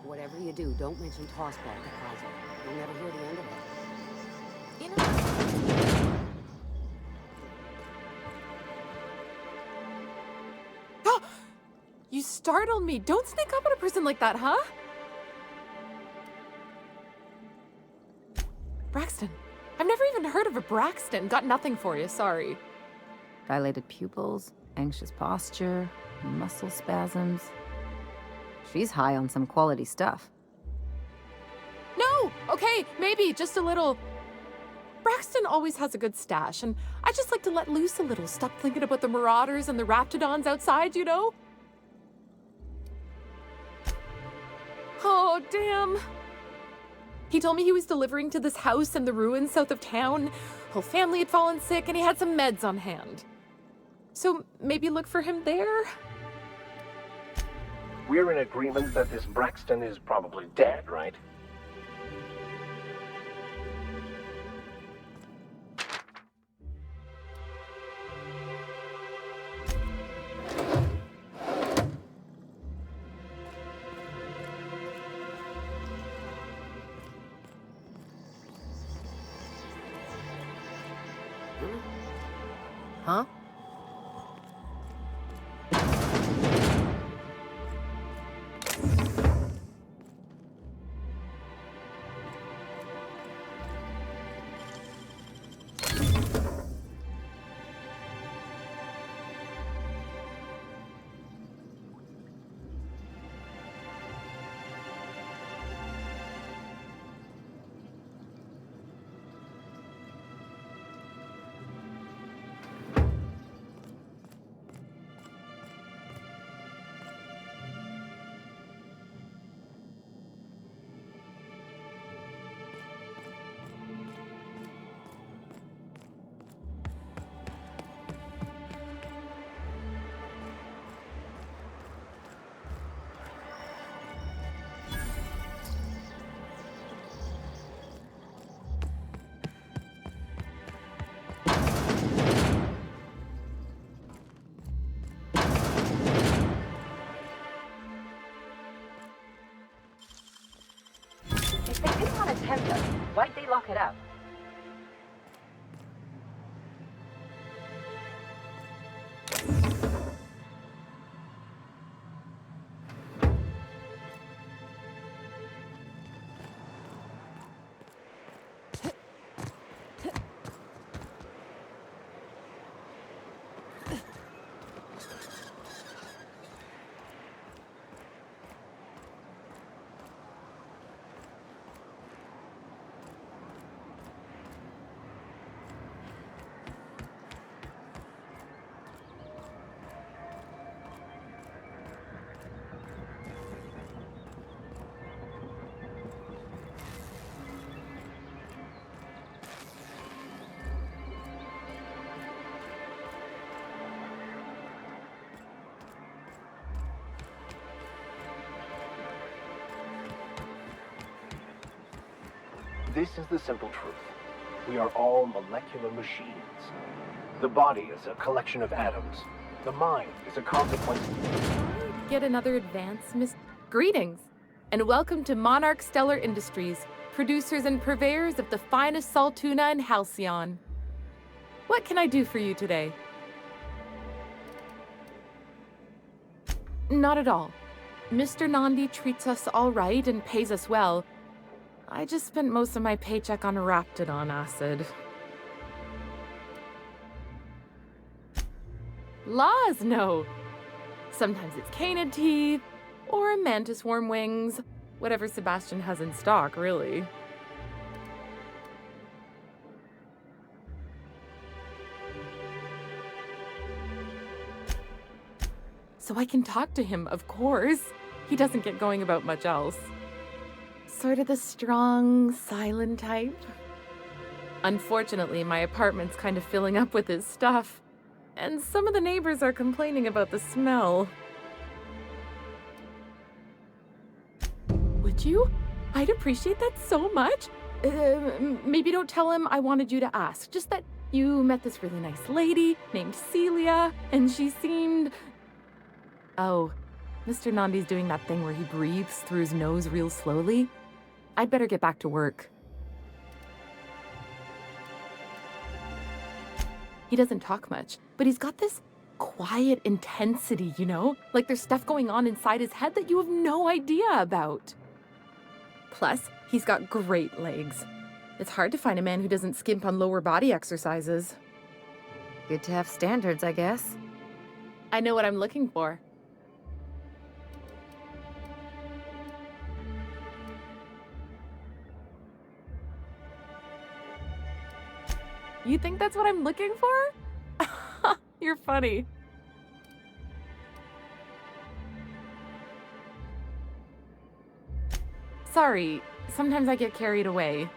Whatever you do, don't mention Tossball to Kaiser. You'll never hear the end of it. You know... You startled me. Don't sneak up on a person like that, huh? Braxton. I've never even heard of a Braxton. Got nothing for you, sorry. Dilated pupils, anxious posture, muscle spasms. She's high on some quality stuff. No! Okay, maybe, just a little. Braxton always has a good stash, and I just like to let loose a little. Stop thinking about the marauders and the raptidons outside, you know? Oh, damn. He told me he was delivering to this house in the ruins south of town. Whole family had fallen sick, and he had some meds on hand. So maybe look for him there? We're in agreement that this Braxton is probably dead, right? Huh? If they didn't want to tempt us, why'd they lock it up? This is the simple truth. We are all molecular machines. The body is a collection of atoms. The mind is a consequence. Get another advance, Miss. Greetings, and welcome to Monarch Stellar Industries, producers and purveyors of the finest salt tuna in Halcyon. What can I do for you today? Not at all. Mr. Nandi treats us all right and pays us well. I just spent most of my paycheck on Raptidon acid. Laws, no. Sometimes it's canid teeth, or mantis worm wings. Whatever Sebastian has in stock, really. So I can talk to him, of course. He doesn't get going about much else. Sort of the strong, silent type. Unfortunately, my apartment's kind of filling up with his stuff, and some of the neighbors are complaining about the smell. Would you? I'd appreciate that so much. Maybe don't tell him I wanted you to ask, just that you met this really nice lady named Celia, and she seemed... Oh, Mr. Nandi's doing that thing where he breathes through his nose real slowly. I'd better get back to work. He doesn't talk much, but he's got this quiet intensity, you know? Like there's stuff going on inside his head that you have no idea about. Plus, he's got great legs. It's hard to find a man who doesn't skimp on lower body exercises. Good to have standards, I guess. I know what I'm looking for. You think that's what I'm looking for? You're funny. Sorry, sometimes I get carried away.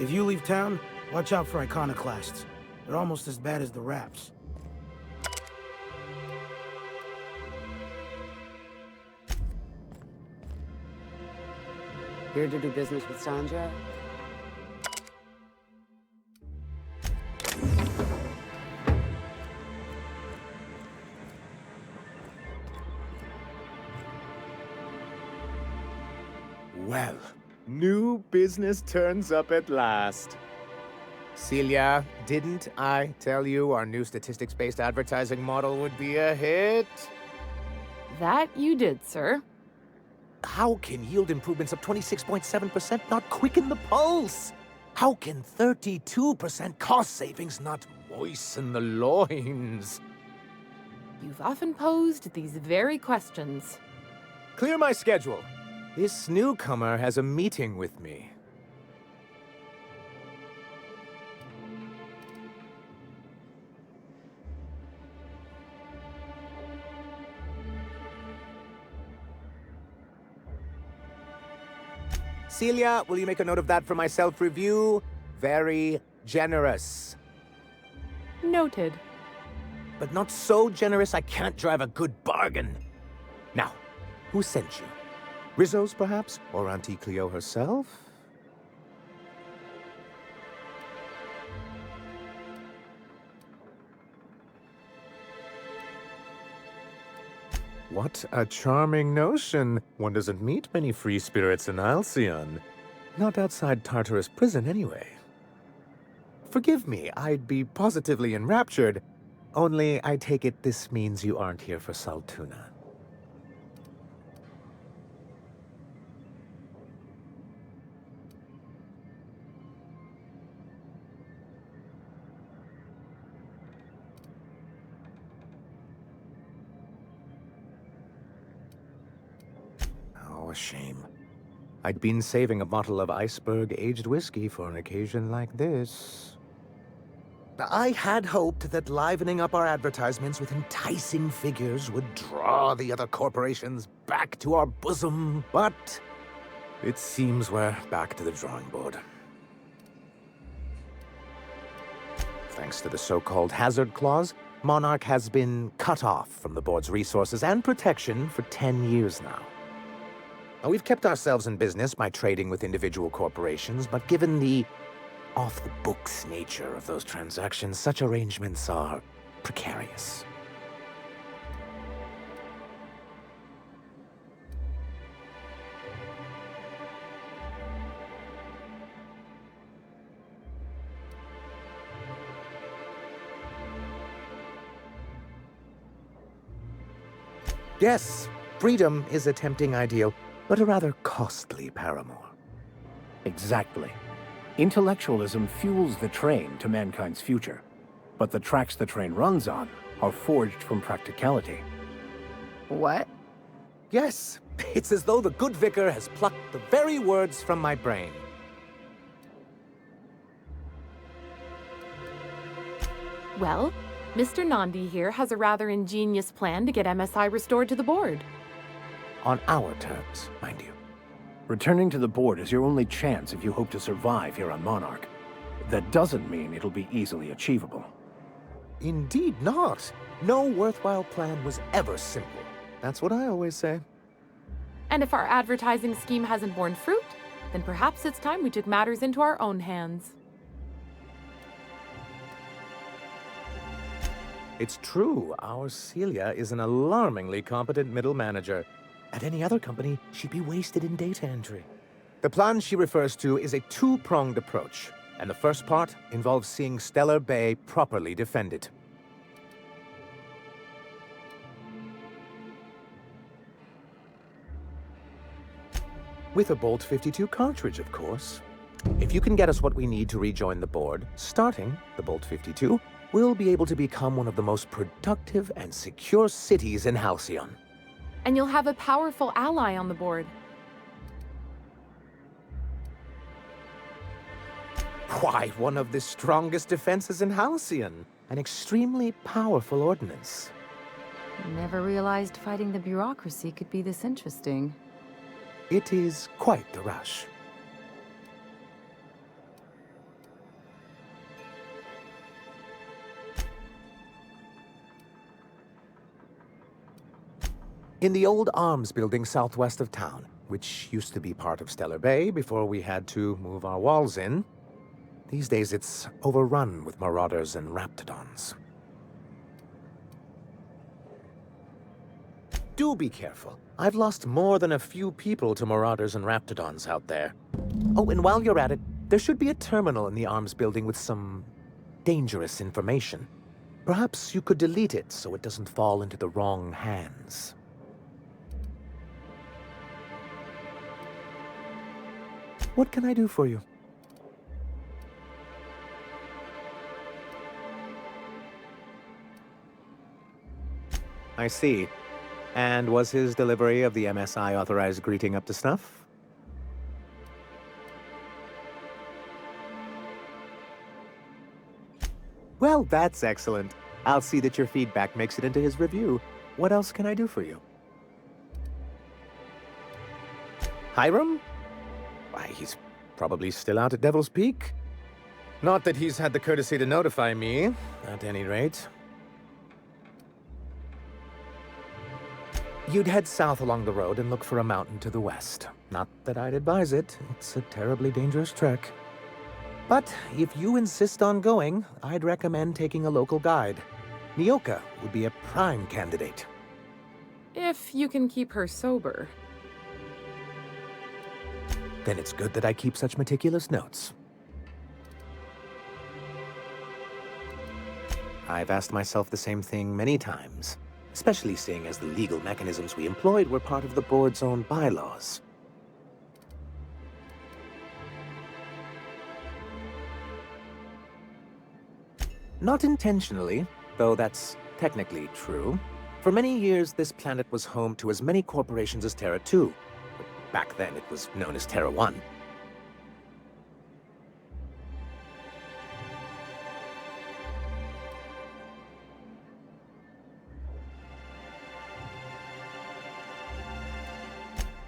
If you leave town, watch out for iconoclasts. They're almost as bad as the Raps. Here to do business with Sandra? Well, new business turns up at last. Celia, didn't I tell you our new statistics-based advertising model would be a hit? That you did, sir. How can yield improvements of 26.7% not quicken the pulse? How can 32% cost savings not moisten the loins? You've often posed these very questions. Clear my schedule. This newcomer has a meeting with me. Celia, will you make a note of that for my self-review? Very generous. Noted. But not so generous I can't drive a good bargain. Now, who sent you? Rizzo's, perhaps? Or Auntie Cleo herself? What a charming notion. One doesn't meet many free spirits in Alcyon. Not outside Tartarus prison, anyway. Forgive me, I'd be positively enraptured. Only, I take it this means you aren't here for Saltuna. A shame. I'd been saving a bottle of iceberg-aged whiskey for an occasion like this. I had hoped that livening up our advertisements with enticing figures would draw the other corporations back to our bosom, but It seems we're back to the drawing board. Thanks to the so-called hazard clause, Monarch has been cut off from the board's resources and protection for 10 years now. Now, we've kept ourselves in business by trading with individual corporations, but given the off-the-books nature of those transactions, such arrangements are precarious. Yes, freedom is a tempting ideal, but a rather costly paramour. Exactly. Intellectualism fuels the train to mankind's future, but the tracks the train runs on are forged from practicality. What? Yes, it's as though the good vicar has plucked the very words from my brain. Well, Mr. Nandi here has a rather ingenious plan to get MSI restored to the board. On our terms, mind you. Returning to the board is your only chance if you hope to survive here on Monarch. That doesn't mean it'll be easily achievable. Indeed not. No worthwhile plan was ever simple. That's what I always say. And if our advertising scheme hasn't borne fruit, then perhaps it's time we took matters into our own hands. It's true, our Celia is an alarmingly competent middle manager. At any other company, she'd be wasted in data entry. The plan she refers to is a two-pronged approach, and the first part involves seeing Stellar Bay properly defended. With a Bolt 52 cartridge, of course. If you can get us what we need to rejoin the board, starting the Bolt 52, we'll be able to become one of the most productive and secure cities in Halcyon. And you'll have a powerful ally on the board. Why, one of the strongest defenses in Halcyon. An extremely powerful ordnance. Never realized fighting the bureaucracy could be this interesting. It is quite the rush. In the old arms building southwest of town, which used to be part of Stellar Bay before we had to move our walls in, these days it's overrun with marauders and raptidons. Do be careful. I've lost more than a few people to marauders and raptidons out there. Oh, and while you're at it, there should be a terminal in the arms building with some dangerous information. Perhaps you could delete it so it doesn't fall into the wrong hands. What can I do for you? I see. And was his delivery of the MSI authorized greeting up to snuff? Well, that's excellent. I'll see that your feedback makes it into his review. What else can I do for you? Hiram? Why, he's probably still out at Devil's Peak. Not that he's had the courtesy to notify me, at any rate. You'd head south along the road and look for a mountain to the west. Not that I'd advise it. It's a terribly dangerous trek. But if you insist on going, I'd recommend taking a local guide. Nyoka would be a prime candidate. If you can keep her sober. Then it's good that I keep such meticulous notes. I've asked myself the same thing many times, especially seeing as the legal mechanisms we employed were part of the board's own bylaws. Not intentionally, though that's technically true. For many years, this planet was home to as many corporations as Terra 2. Back then, it was known as Terra 1.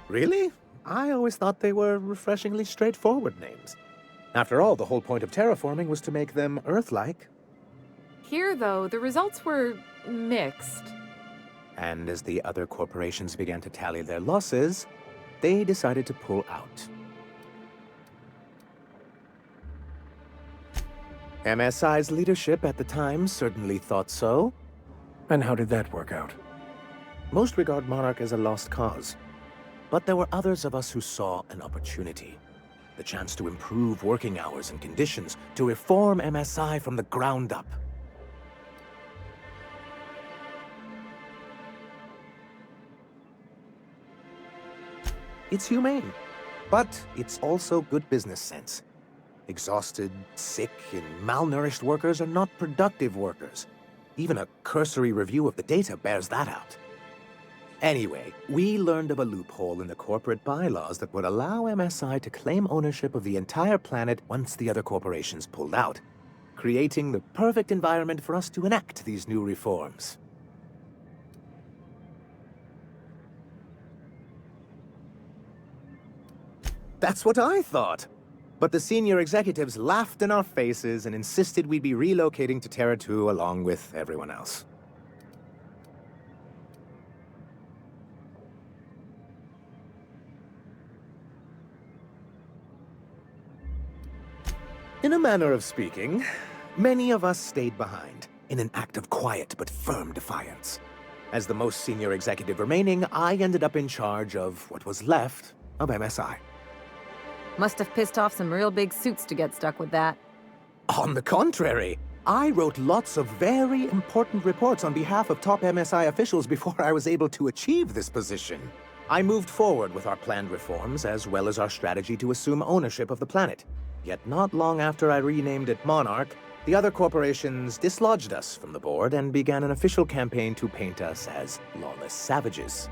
Really? I always thought they were refreshingly straightforward names. After all, the whole point of terraforming was to make them Earth-like. Here, though, the results were mixed. And as the other corporations began to tally their losses, they decided to pull out. MSI's leadership at the time certainly thought so. And how did that work out? Most regard Monarch as a lost cause. But there were others of us who saw an opportunity. The chance to improve working hours and conditions, to reform MSI from the ground up. It's humane, but it's also good business sense. Exhausted, sick, and malnourished workers are not productive workers. Even a cursory review of the data bears that out. Anyway, we learned of a loophole in the corporate bylaws that would allow MSI to claim ownership of the entire planet once the other corporations pulled out, creating the perfect environment for us to enact these new reforms. That's what I thought. But the senior executives laughed in our faces and insisted we'd be relocating to Terra 2 along with everyone else. In a manner of speaking, many of us stayed behind, in an act of quiet but firm defiance. As the most senior executive remaining, I ended up in charge of what was left of MSI. Must have pissed off some real big suits to get stuck with that. On the contrary, I wrote lots of very important reports on behalf of top MSI officials before I was able to achieve this position. I moved forward with our planned reforms, as well as our strategy to assume ownership of the planet. Yet not long after I renamed it Monarch, the other corporations dislodged us from the board and began an official campaign to paint us as lawless savages.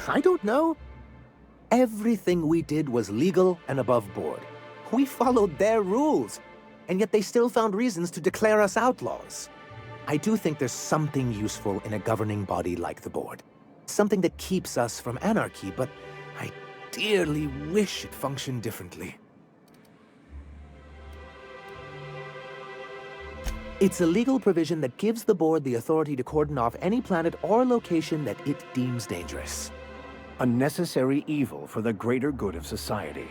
I don't know. Everything we did was legal and above board. We followed their rules, and yet they still found reasons to declare us outlaws. I do think there's something useful in a governing body like the board. Something that keeps us from anarchy, but I dearly wish it functioned differently. It's a legal provision that gives the board the authority to cordon off any planet or location that it deems dangerous. A necessary evil for the greater good of society.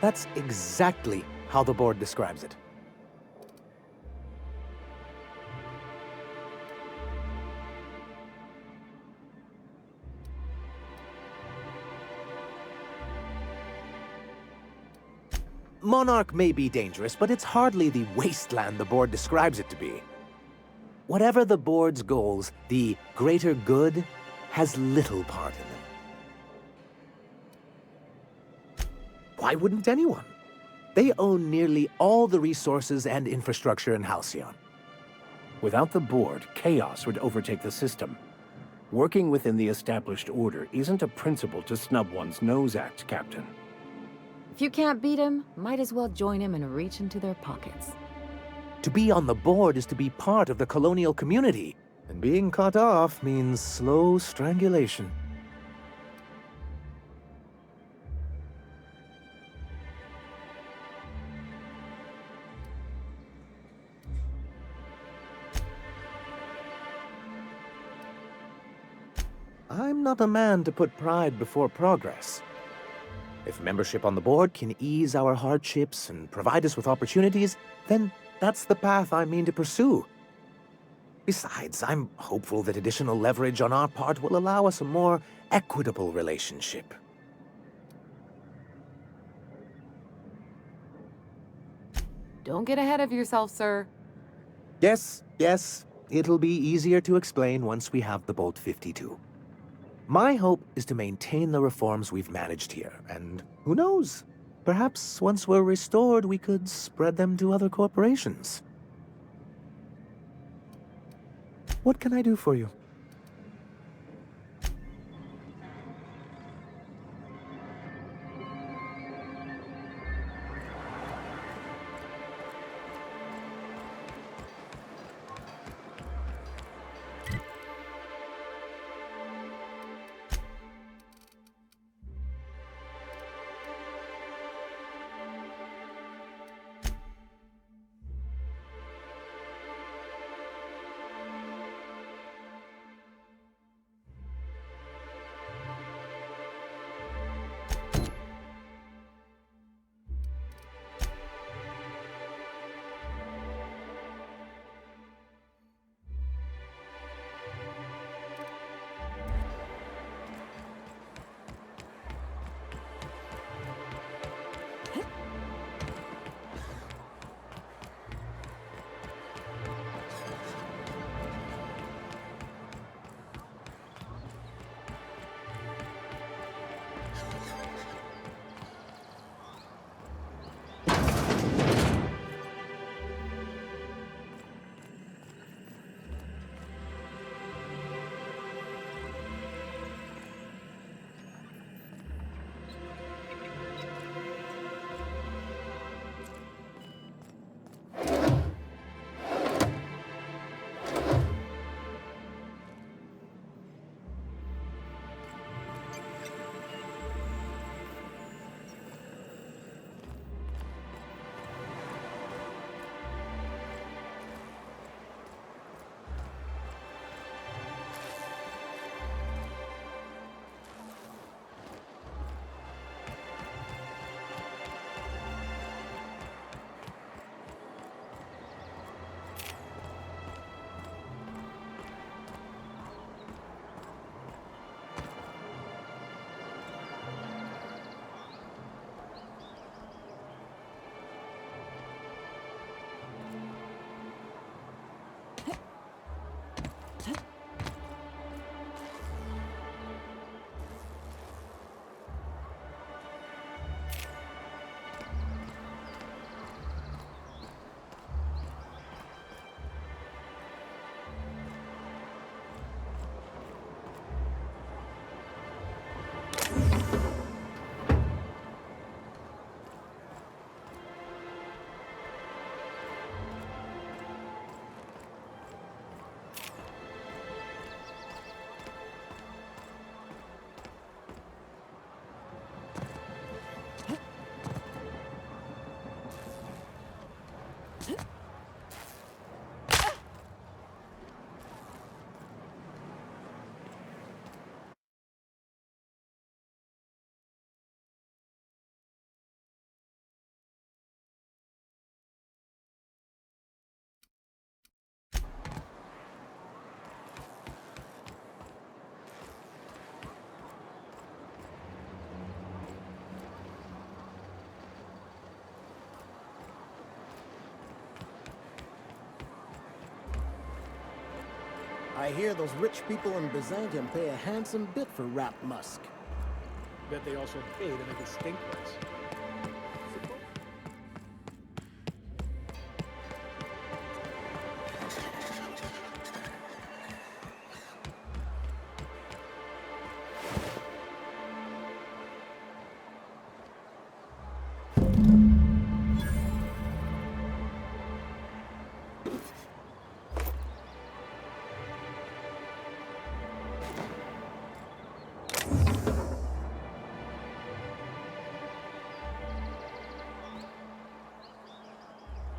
That's exactly how the board describes it. Monarch may be dangerous, but it's hardly the wasteland the board describes it to be. Whatever the board's goals, the greater good has little part in them. Why wouldn't anyone? They own nearly all the resources and infrastructure in Halcyon. Without the board, chaos would overtake the system. Working within the established order isn't a principle to snub one's nose at, Captain. If you can't beat him, might as well join him and reach into their pockets. To be on the board is to be part of the colonial community, and being cut off means slow strangulation. I'm not a man to put pride before progress. If membership on the board can ease our hardships and provide us with opportunities, then that's the path I mean to pursue. Besides, I'm hopeful that additional leverage on our part will allow us a more equitable relationship. Don't get ahead of yourself, sir. Yes, it'll be easier to explain once we have the Bolt 52. My hope is to maintain the reforms we've managed here, and who knows? Perhaps once we're restored, we could spread them to other corporations. What can I do for you? I hear those rich people in Byzantium pay a handsome bit for wrapped musk. Bet they also paid at a distinct price.